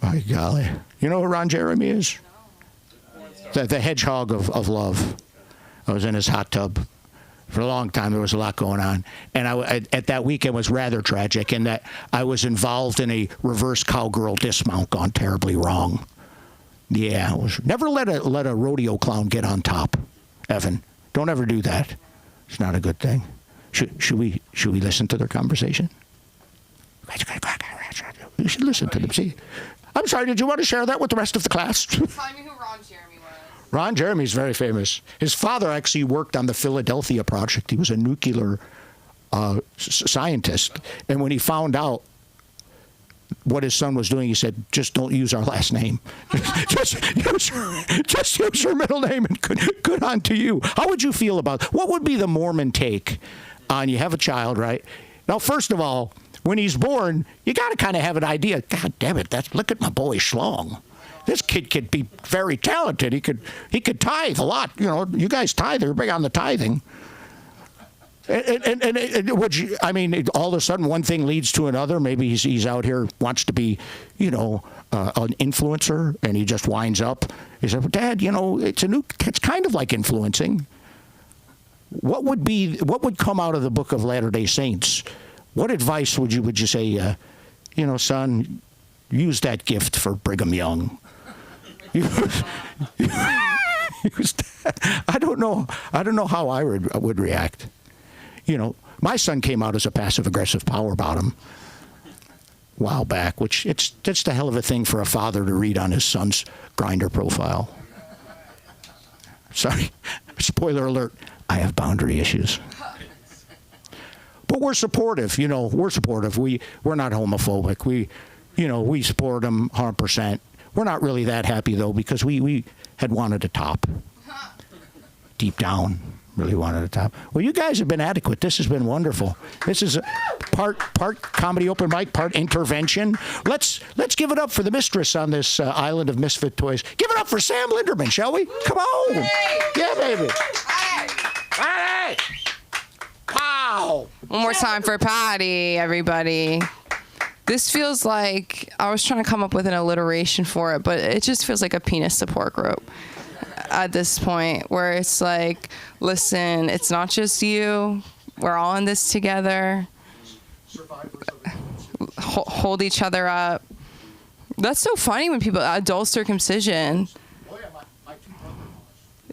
My golly. You know who Ron Jeremy is? The hedgehog of love. I was in his hot tub for a long time. There was a lot going on. And at that weekend was rather tragic in that I was involved in a reverse cowgirl dismount gone terribly wrong. Yeah. Never let a rodeo clown get on top, Evan. Don't ever do that. It's not a good thing. Should we listen to their conversation? You should listen to them. See, I'm sorry. Did you want to share that with the rest of the class? Tell me who Ron Jeremy was. Ron Jeremy's very famous. His father actually worked on the Philadelphia Project. He was a nuclear scientist, and when he found out what his son was doing, he said, "Just don't use our last name. just use your middle name, and good on to you." How would you feel about what would be the Mormon take on you have a child, right? Now, first of all, when he's born, you got to kind of have an idea. God damn it! Look at my boy Schlong. This kid could be very talented. He could tithe a lot. You know, you guys tithe. You're big on the tithing. And would you, I mean, all of a sudden one thing leads to another. Maybe he's out here, wants to be, you know, an influencer, and he just winds up. He said, "Dad, you know, it's kind of like influencing." What would come out of the Book of Latter-day Saints? What advice would you say, you know, son, use that gift for Brigham Young? I don't know how I would react. You know, my son came out as a passive-aggressive power bottom a while back, which it's the hell of a thing for a father to read on his son's Grindr profile. Sorry, spoiler alert, I have boundary issues. But we're supportive, you know, we're supportive. We're not homophobic. We support them 100%. We're not really that happy, though, because we had wanted a top. Deep down, really wanted a top. Well, you guys have been adequate. This has been wonderful. This is a part comedy open mic, part intervention. Let's give it up for the mistress on this island of misfit toys. Give it up for Sam Linderman, shall we? Come on. Hey. Yeah, baby. Hey. Pow. One more time for Patty, everybody. This feels like, I was trying to come up with an alliteration for it, but it just feels like a penis support group at this point, where it's like, listen, it's not just you. We're all in this together. Hold each other up. That's so funny when people, adult circumcision.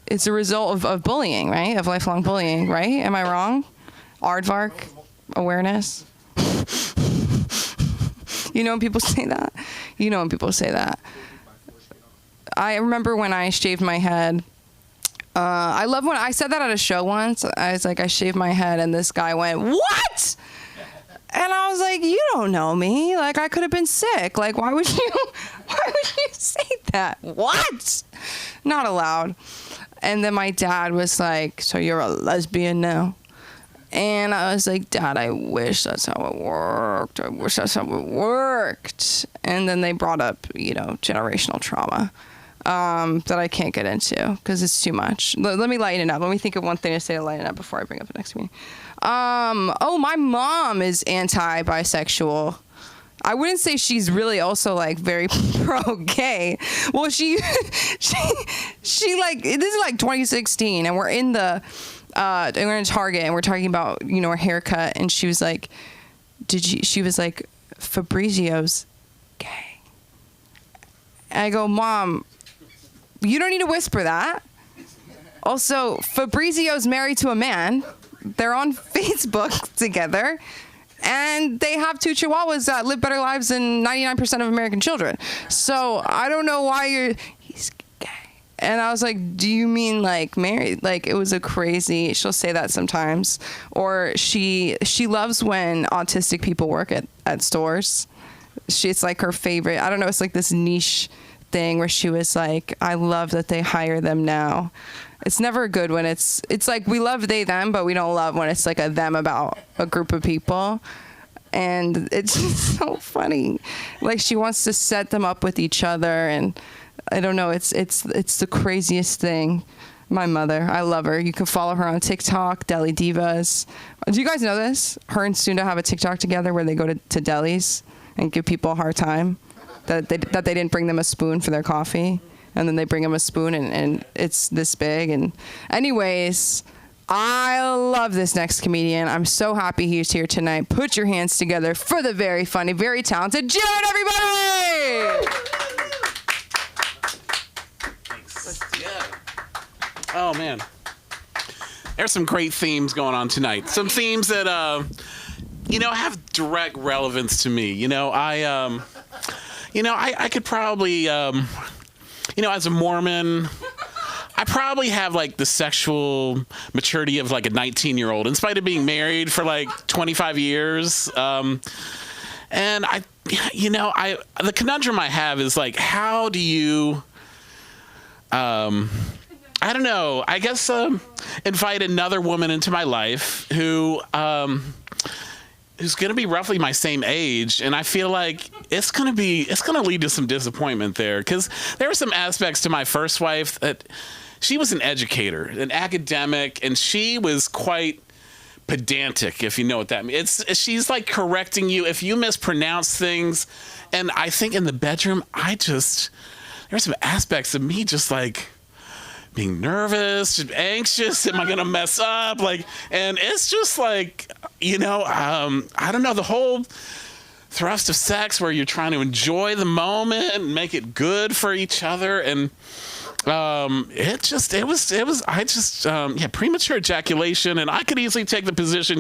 It's a result of bullying, right? Of lifelong bullying, right? Am I wrong? Aardvark, awareness. You know when people say that? You know when people say that. I remember when I shaved my head. I love when I said that at a show once. I was like, I shaved my head, and this guy went, "What?" And I was like, "You don't know me. Like, I could have been sick. Like, why would you say that? What? Not allowed." And then my dad was like, "So you're a lesbian now?" And I was like, "Dad, I wish that's how it worked. I wish that's how it worked." And then they brought up, you know, generational trauma that I can't get into because it's too much. Let me lighten it up. Let me think of one thing to say to lighten it up before I bring up the next meeting. My mom is anti-bisexual. I wouldn't say she's really also like very pro-gay. Well, she like, this is like 2016, and we're in Target, and we're talking about, you know, her haircut, and she was like, she was like, Fabrizio's gay. And I go, Mom, you don't need to whisper that. Also, Fabrizio's married to a man. They're on Facebook together. And they have 2 chihuahuas that live better lives than 99% of American children. So I don't know why he's gay. And I was like, do you mean like married? Like, it was she'll say that sometimes. Or she loves when autistic people work at stores. It's like her favorite. I don't know. It's like this niche thing where she was like, I love that they hire them now. It's never good when it's like we love they, them, but we don't love when it's like a them about a group of people. And it's just so funny. Like, she wants to set them up with each other. And I don't know. It's the craziest thing. My mother, I love her. You can follow her on TikTok, Deli Divas. Do you guys know this? Her and Sunda have a TikTok together where they go to delis and give people a hard time that they didn't bring them a spoon for their coffee. And then they bring him a spoon, and it's this big. And anyways, I love this next comedian. I'm so happy he's here tonight. Put your hands together for the very funny, very talented Jared, everybody! Thanks. Yeah. Oh, man. There's some great themes going on tonight. Some themes that, have direct relevance to me. I could probably... as a Mormon, I probably have like the sexual maturity of like a 19-year-old, in spite of being married for like 25 years. And the conundrum I have is like, how do you, I don't know, I guess invite another woman into my life who's going to be roughly my same age, and I feel like it's going to lead to some disappointment there, because there were some aspects to my first wife that she was an educator, an academic, and she was quite pedantic, if you know what that means. She's like correcting you if you mispronounce things, and I think in the bedroom, there's some aspects of me just like being nervous, anxious. Am I going to mess up? And it's just like, I don't know, the whole thrust of sex where you're trying to enjoy the moment and make it good for each other. And premature ejaculation. And I could easily take the position,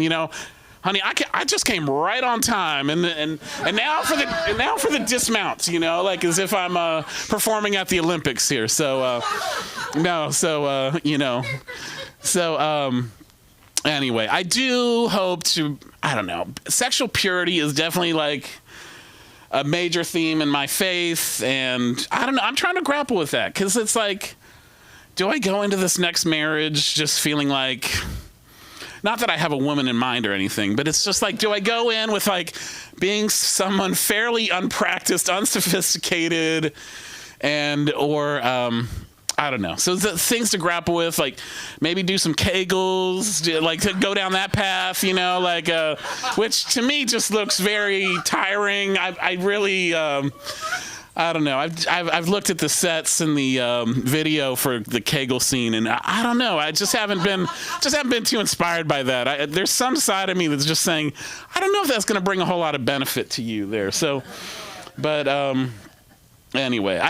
honey, I just came right on time, and now for the dismount, as if I'm performing at the Olympics here. Anyway, I do hope to, I don't know, sexual purity is definitely like a major theme in my faith, and I don't know, I'm trying to grapple with that, because it's like, do I go into this next marriage just feeling like, not that I have a woman in mind or anything, but it's just like, do I go in with like being someone fairly unpracticed, unsophisticated, or I don't know. So the things to grapple with, like maybe do some Kegels, like to go down that path, which to me just looks very tiring. I really, I don't know. I've looked at the sets and the video for the Kegel scene, and I don't know. I just haven't been too inspired by that. There's some side of me that's just saying, I don't know if that's going to bring a whole lot of benefit to you there. So, but anyway,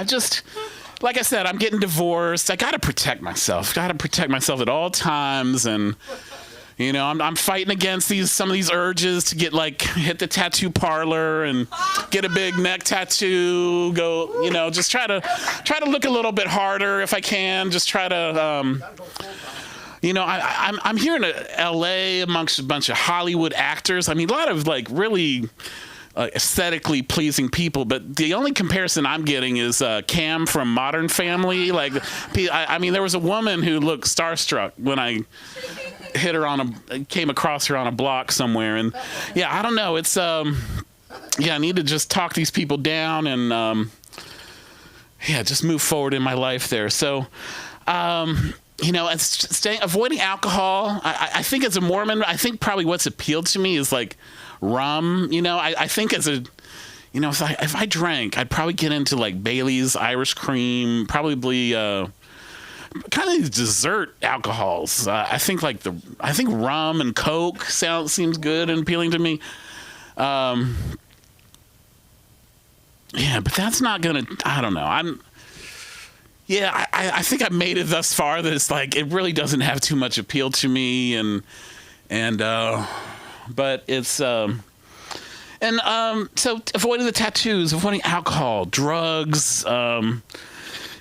like I said, I'm getting divorced. I got to protect myself. At all times, and I'm fighting against some of these urges to get hit the tattoo parlor and get a big neck tattoo. Go, just try to look a little bit harder if I can. Just try to, I'm here in L.A. amongst a bunch of Hollywood actors. I mean, a lot of really aesthetically pleasing people, but the only comparison I'm getting is Cam from Modern Family. There was a woman who looked starstruck when I came across her on a block somewhere, and yeah, I don't know. It's I need to just talk these people down and just move forward in my life there. So avoiding alcohol. I think as a Mormon, I think probably what's appealed to me is like rum. I think as a you know, if I drank, I'd probably get into like Bailey's, Irish Cream, probably kind of dessert alcohols. I think rum and Coke seems good and appealing to me. Yeah, but that's not gonna. I don't know. I think I've made it thus far that it's like it really doesn't have too much appeal to me, but it's so avoiding the tattoos, avoiding alcohol, drugs.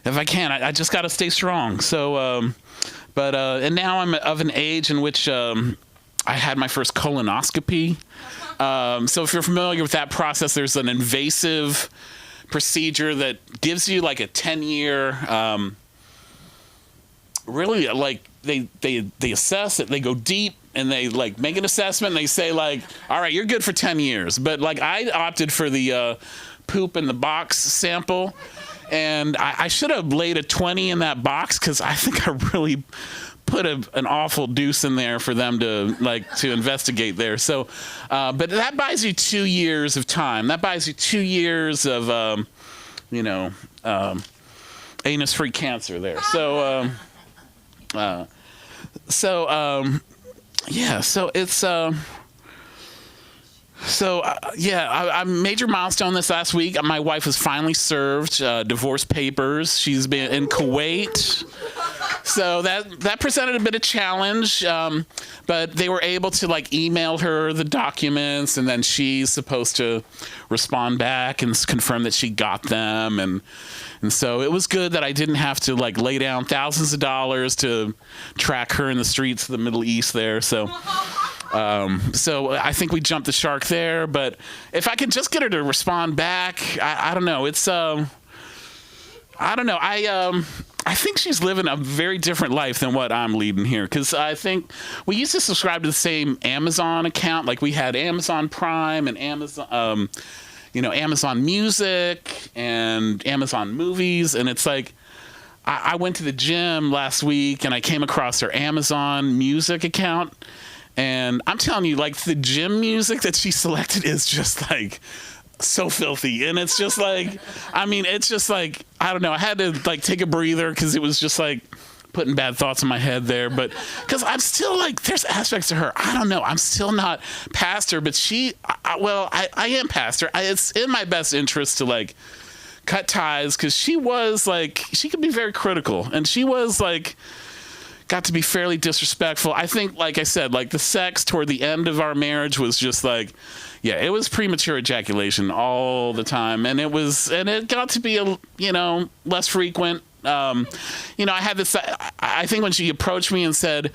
If I can, I just got to stay strong. So, and now I'm of an age in which I had my first colonoscopy. So if you're familiar with that process, there's an invasive procedure that gives you like a 10-year, really like they assess it, they go deep and they like make an assessment and they say like, all right, you're good for 10 years. But like I opted for the poop in the box sample, and I should have laid a 20 in that box because I think I really put an awful deuce in there for them to investigate there. So, but that buys you 2 years of time. That buys you 2 years of, anus-free cancer there. So, yeah. So it's. I major milestone this last week. My wife was finally served divorce papers. She's been in Kuwait. So that presented a bit of challenge, but they were able to like email her the documents, and then she's supposed to respond back and confirm that she got them, and so it was good that I didn't have to like lay down thousands of dollars to track her in the streets of the Middle East there. So I think we jumped the shark there, but if I could just get her to respond back, I don't know. It's I don't know. I think she's living a very different life than what I'm leading here, because I think we used to subscribe to the same Amazon account. Like we had Amazon Prime and Amazon, Amazon Music and Amazon Movies, and it's like I went to the gym last week and I came across her Amazon Music account, and I'm telling you, like the gym music that she selected is just like so filthy, and it's just like, I mean, it's just like, I don't know, I had to like take a breather because it was just like putting bad thoughts in my head there, but because I'm still like, there's aspects to her, I don't know, I'm still not past her, but I am past her. It's in my best interest to like cut ties, because she was like, she could be very critical, and she was like, got to be fairly disrespectful. I think, like I said, like the sex toward the end of our marriage was just like, yeah, it was premature ejaculation all the time, and it got to be less frequent. I had this. I think when she approached me and said,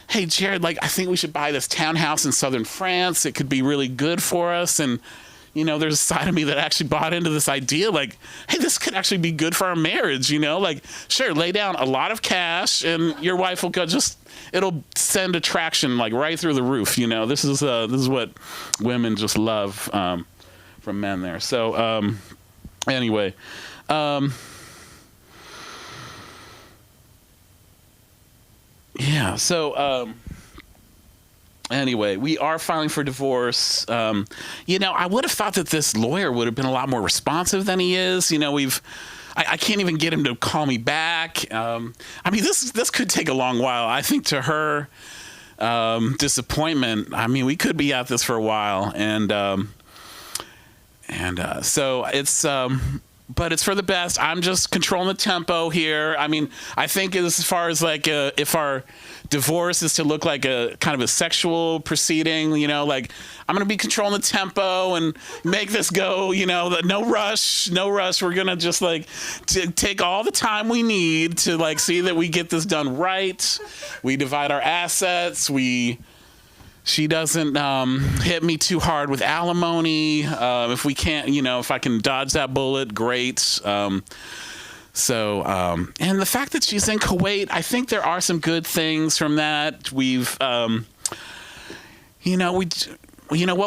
"Hey, Jared, like I think we should buy this townhouse in southern France. It could be really good for us." And there's a side of me that actually bought into this idea, like, hey, this could actually be good for our marriage. Like, sure, lay down a lot of cash, and your wife will it'll send attraction like right through the roof. This is what women just love from men there. So anyway, yeah. So anyway, we are filing for divorce. I would have thought that this lawyer would have been a lot more responsive than he is. I can't even get him to call me back. I mean, this could take a long while. I think to her disappointment, I mean, we could be at this for a while, and so it's. But it's for the best. I'm just controlling the tempo here. I mean, I think as far as like if our divorce is to look like a kind of a sexual proceeding, like I'm going to be controlling the tempo and make this go, no rush. We're going to just like take all the time we need to like see that we get this done right. We divide our assets. She doesn't hit me too hard with alimony. If we can't, if I can dodge that bullet, great. And the fact that she's in Kuwait, I think there are some good things from that. We've, what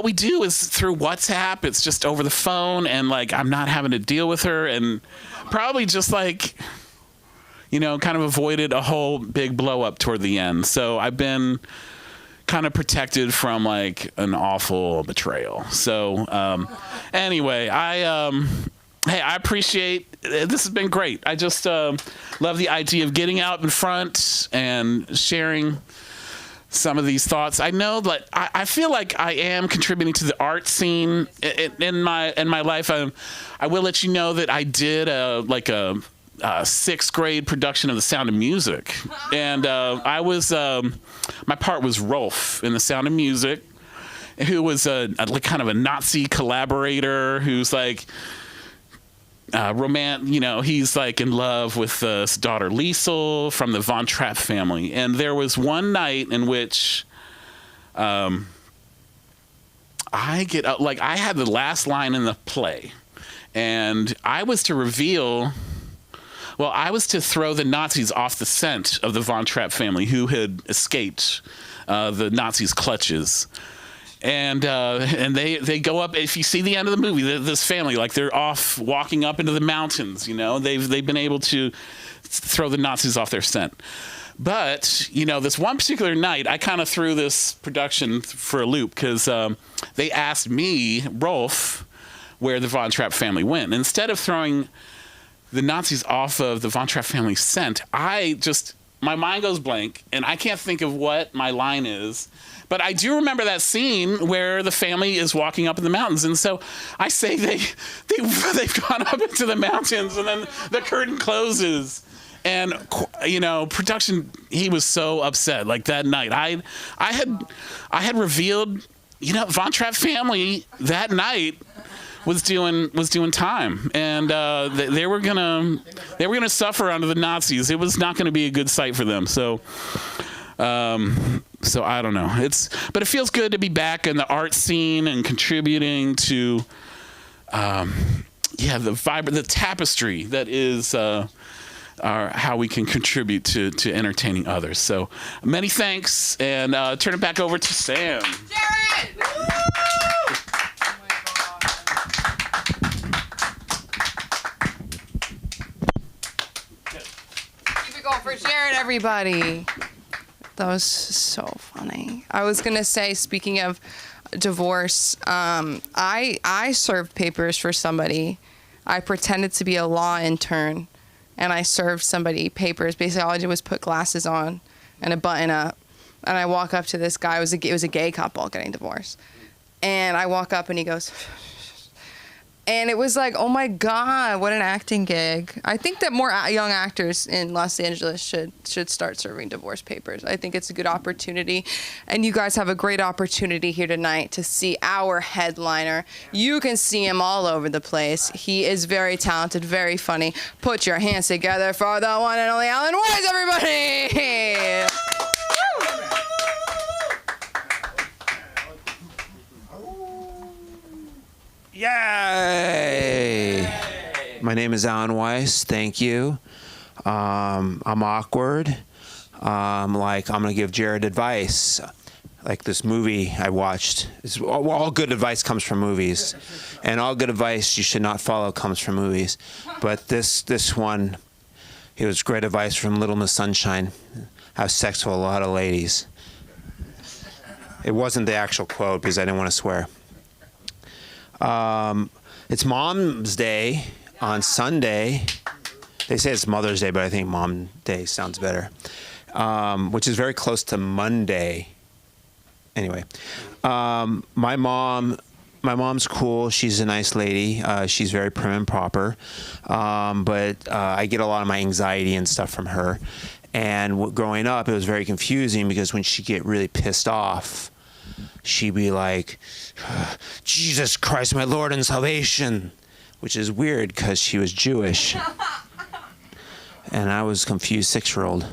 we do is through WhatsApp. It's just over the phone, and like I'm not having to deal with her, and probably just like, kind of avoided a whole big blow up toward the end. So I've been. kind of protected from like an awful betrayal. So anyway, I appreciate this has been great. I just love the idea of getting out in front and sharing some of these thoughts. I know that I feel like I am contributing to the art scene in my life. I will let you know that I did a 6th grade production of The Sound of Music, and I was my part was Rolf in The Sound of Music, who was kind of a Nazi collaborator who's like he's like in love with his daughter Liesel from the Von Trapp family. And there was one night in which I had the last line in the play, and I was to throw the Nazis off the scent of the Von Trapp family, who had escaped the Nazis' clutches. And they go up. If you see the end of the movie, this family, like, they're off walking up into the mountains. You know, they've been able to throw the Nazis off their scent. But this one particular night, I kind of threw this production for a loop because they asked me, Rolf, where the Von Trapp family went. And instead of throwing the Nazis off of the Von Trapp family scent, my mind goes blank, and I can't think of what my line is. But I do remember that scene where the family is walking up in the mountains, and so I say they've gone up into the mountains, and then the curtain closes, and production. He was so upset. Like that night, I had revealed, Von Trapp family that night was doing time, and they were gonna suffer under the Nazis. It was not going to be a good sight for them. So I don't know. But it feels good to be back in the art scene and contributing to the tapestry that is how we can contribute to entertaining others. So many thanks, and turn it back over to Sam. Jared! Woo! Keep it going for Jared, everybody. That was so funny. I was gonna say, speaking of divorce, I served papers for somebody. I pretended to be a law intern, and I served somebody papers. Basically, all I did was put glasses on and a button up, and I walk up to this guy. It was a gay couple getting divorced, and I walk up and he goes. And it was like, oh my God, what an acting gig. I think that more young actors in Los Angeles should start serving divorce papers. I think it's a good opportunity. And you guys have a great opportunity here tonight to see our headliner. You can see him all over the place. He is very talented, very funny. Put your hands together for the one and only Alan Wise, everybody! Yay! My name is Alan Weiss. Thank you. I'm awkward. I'm gonna give Jared advice. Like this movie I watched. All good advice comes from movies, and all good advice you should not follow comes from movies. But this one, it was great advice from Little Miss Sunshine. Have sex with a lot of ladies. It wasn't the actual quote because I didn't want to swear. It's Mom's Day on Sunday. They say it's Mother's Day, but I think Mom Day sounds better, which is very close to Monday. Anyway, my mom's cool. She's a nice lady. She's very prim and proper, but I get a lot of my anxiety and stuff from her. And growing up, it was very confusing because when she'd get really pissed off, she'd be like, Jesus Christ, my Lord and salvation, which is weird because she was Jewish. And I was a confused 6-year-old.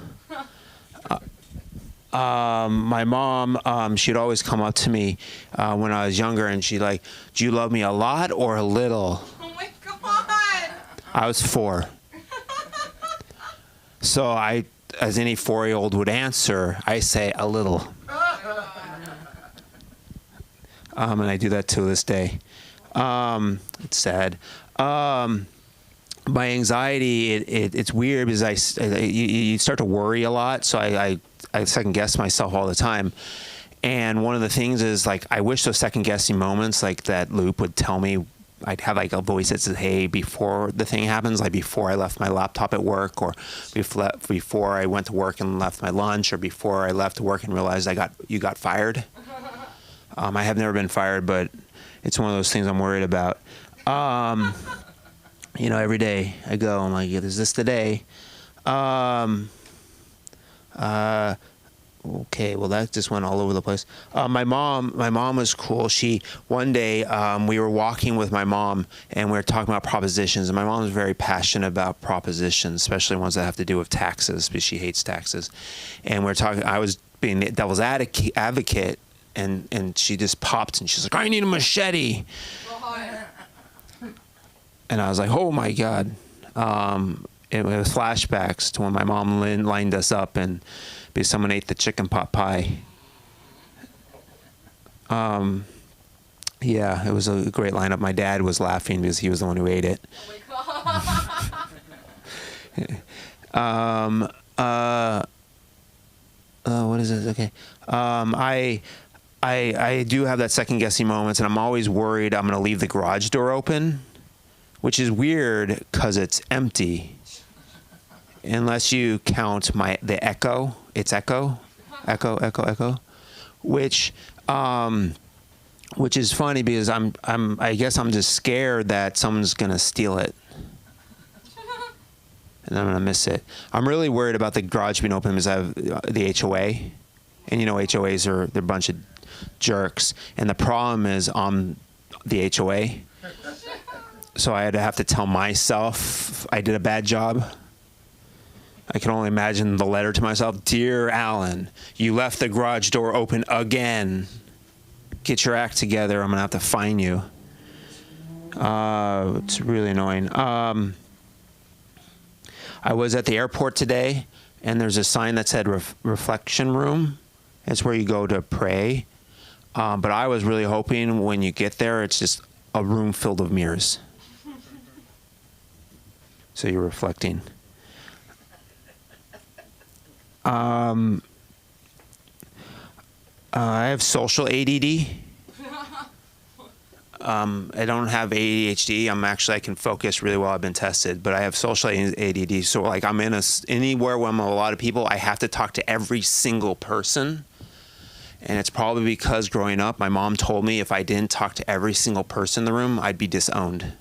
My mom, she'd always come up to me when I was younger, and she'd like, do you love me a lot or a little? Oh my God! I was 4. So I, as any 4-year-old would answer, I say a little. And I do that to this day. It's sad. My anxiety, it's weird because you start to worry a lot. So I second guess myself all the time. And one of the things is like, I wish those second guessing moments, like that loop would tell me, I'd have like a voice that says, hey, before the thing happens, like before I left my laptop at work, or before I went to work and left my lunch, or before I left to work and realized you got fired. I have never been fired, but it's one of those things I'm worried about. You know, every day I go, I'm like, is this the day? Okay, well that just went all over the place. My mom was cool. One day we were walking with my mom and we were talking about propositions, and my mom is very passionate about propositions, especially ones that have to do with taxes, because she hates taxes. And we were talking. I was being the devil's advocate, and she just popped and she's like, I need a machete. And I was like, oh my God. It was flashbacks to when my mom lined us up and because someone ate the chicken pot pie. Yeah, it was a great lineup. My dad was laughing because he was the one who ate it. What is it? Okay. I do have that second guessing moments, and I'm always worried I'm going to leave the garage door open, which is weird because it's empty. Unless you count the echo, it's echo, which is funny because I guess I'm just scared that someone's gonna steal it, and I'm gonna miss it. I'm really worried about the garage being open because I have the HOA, and you know HOAs they're a bunch of jerks, and the problem is I'm the HOA, so I had to have to tell myself I did a bad job. I can only imagine the letter to myself. Dear Alan, you left the garage door open again. Get your act together. I'm going to have to fine you. It's really annoying. I was at the airport today, and there's a sign that said reflection room. It's where you go to pray. But I was really hoping when you get there, it's just a room filled with mirrors. So you're reflecting. I have social ADD. I don't have ADHD. I can focus really well. I've been tested, but I have social ADD. So like I'm anywhere where I'm with a lot of people, I have to talk to every single person. And it's probably because growing up, my mom told me if I didn't talk to every single person in the room, I'd be disowned.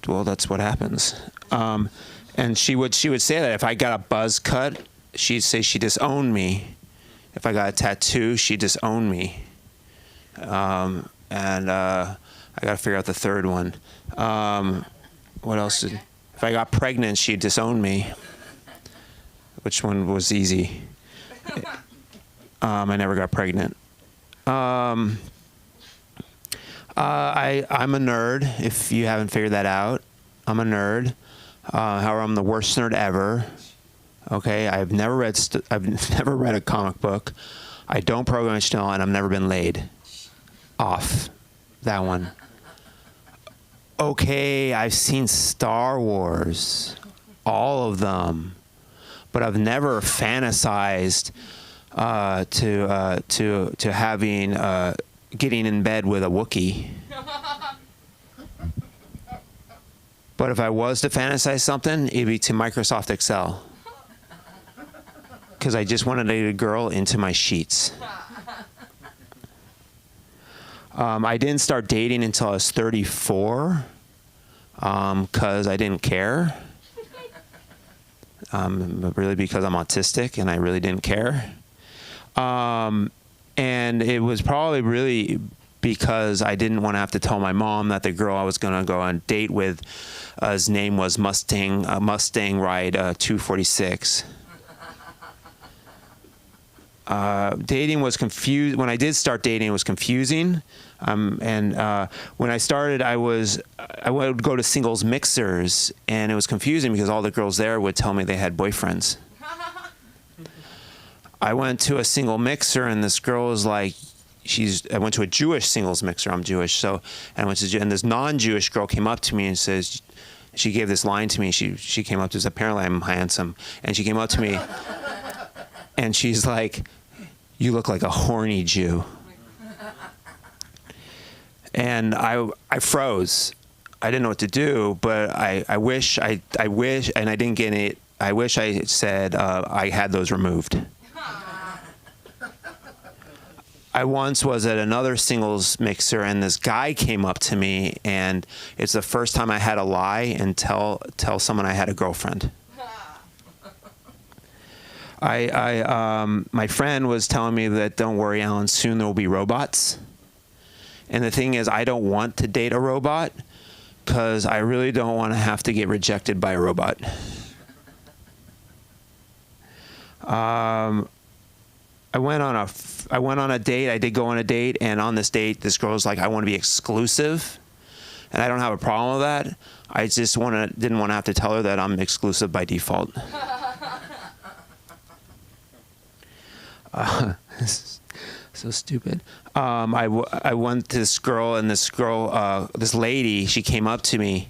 Well, that's what happens. And she would say that if I got a buzz cut, she'd say she disowned me. If I got a tattoo, she disowned me. And I got to figure out the third one. What else? If I got pregnant, she'd disown me. Which one was easy? I never got pregnant. I'm a nerd, if you haven't figured that out. I'm a nerd. However, I'm the worst nerd ever. Okay, I've never read a comic book. I don't program HTML, and I've never been laid. Off. That one. Okay, I've seen Star Wars. All of them. But I've never fantasized to having getting in bed with a Wookiee. But if I was to fantasize something, it'd be to Microsoft Excel. Because I just wanted to get a girl into my sheets. I didn't start dating until I was 34 because I didn't care. Really because I'm autistic and I really didn't care. And it was probably really because I didn't want to have to tell my mom that the girl I was going to go on a date with, his name was Mustang Ride 246. Dating was confused. When I did start dating, it was confusing. And when I started, I would go to singles mixers, and it was confusing because all the girls there would tell me they had boyfriends. I went to a single mixer, and this girl was like, I went to a Jewish singles mixer. I'm Jewish, so and this non-Jewish girl came up to me and says, she gave this line to me. She came up to us. Apparently, I'm handsome, and she came up to me. And she's like, "You look like a horny Jew." And I froze. I didn't know what to do, but I wish, and I didn't get it. I wish I said I had those removed. I once was at another singles mixer, and this guy came up to me, and it's the first time I had to lie and tell someone I had a girlfriend. My friend was telling me that, "Don't worry, Alan, soon there will be robots." And the thing is, I don't want to date a robot because I really don't want to have to get rejected by a robot. I went on a date. I did go on a date, and on this date, this girl was like, "I want to be exclusive," and I don't have a problem with that. I just didn't want to have to tell her that I'm exclusive by default. So stupid. I went to this girl, and this lady, she came up to me.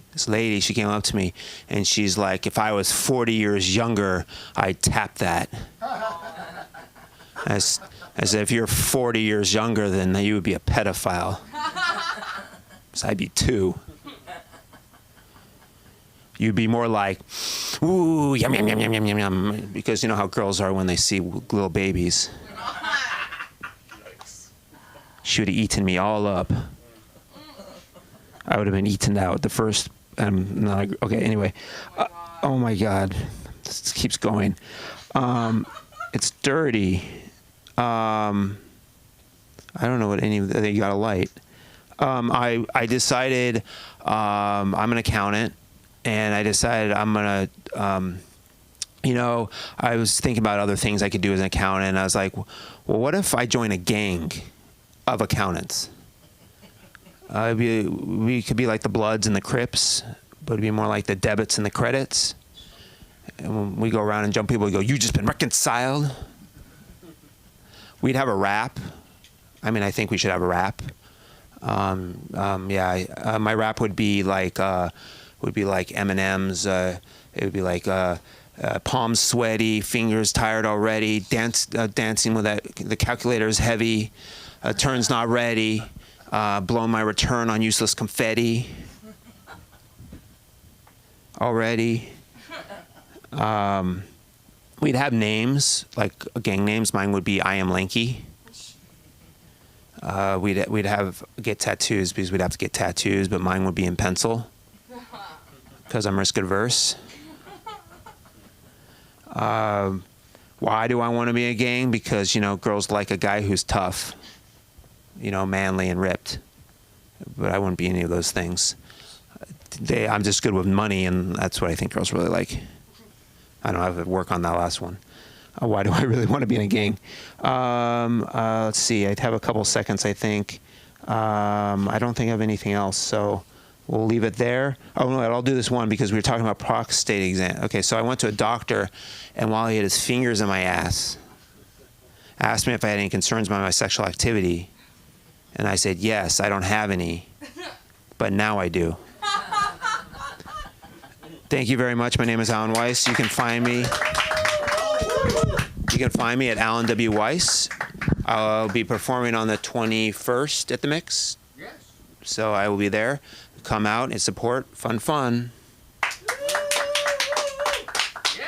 And she's like, "If I was 40 years younger, I'd tap that." As if you're 40 years younger, then you would be a pedophile. So I'd be 2. You'd be more like, "Ooh, yum, yum, yum, yum, yum, yum, yum," because you know how girls are when they see little babies. She would have eaten me all up. I would have been eaten out the first. Okay, anyway. Oh my God. This keeps going. It's dirty. I don't know what they got a light. I decided I'm an accountant, and I decided I'm going to, I was thinking about other things I could do as an accountant, and I was like, well, what if I join a gang of accountants? We could be like the Bloods and the Crips, but it'd be more like the debits and the credits. And when we go around and jump people, we go, "You just been reconciled." We'd have a rap. I mean, I think we should have a rap. My rap would be like Eminem's. It would be like palms sweaty, fingers tired already, dancing with the calculator is heavy, turns not ready, blown my return on useless confetti already. We'd have names, like gang names. Mine would be I Am Lanky. We'd get tattoos because we'd have to get tattoos, but mine would be in pencil because I'm risk adverse. Why do I want to be in a gang? Because, girls like a guy who's tough, manly and ripped. But I wouldn't be any of those things. I'm just good with money, and that's what I think girls really like. I don't have to work on that last one. Why do I really want to be in a gang? Let's see. I'd have a couple seconds, I think. I don't think I have anything else, so we'll leave it there. Oh, no, I'll do this one because we were talking about prostate exam. Okay, so I went to a doctor, and while he had his fingers in my ass, asked me if I had any concerns about my sexual activity. And I said, yes, I don't have any, but now I do. Thank you very much. My name is Alan Weiss. You can find me at Alan W. Weiss. I'll be performing on the 21st at the Mix. Yes. So I will be there. Come out and support. Fun. Yeah,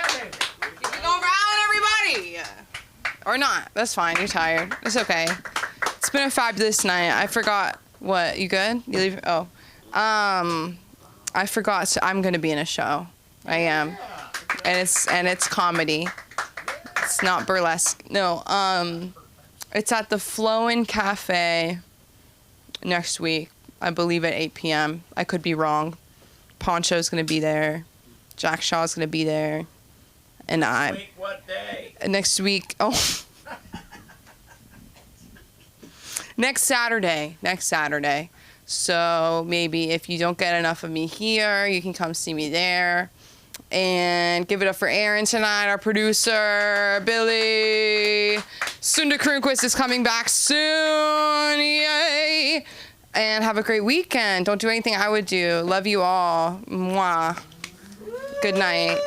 baby. Keep it going round, everybody. Or not. That's fine. You're tired. It's okay. It's been a fabulous night. I forgot what. You good? You leave? Oh. I forgot. I'm gonna be in a show. I am, and it's comedy. It's not burlesque. No. It's at the Flow-In Cafe next week. I believe at 8 p.m. I could be wrong. Poncho's gonna be there. Jack Shaw's gonna be there, and I. What day? Next week. Oh. Next Saturday. So maybe if you don't get enough of me here, you can come see me there. And give it up for Aaron tonight, our producer, Billy. Sunda Kronquist is coming back soon. Yay. And have a great weekend. Don't do anything I would do. Love you all. Mwah. Good night.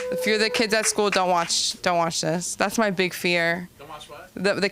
The If you're the kids at school, don't watch this. That's my big fear. Don't watch what? The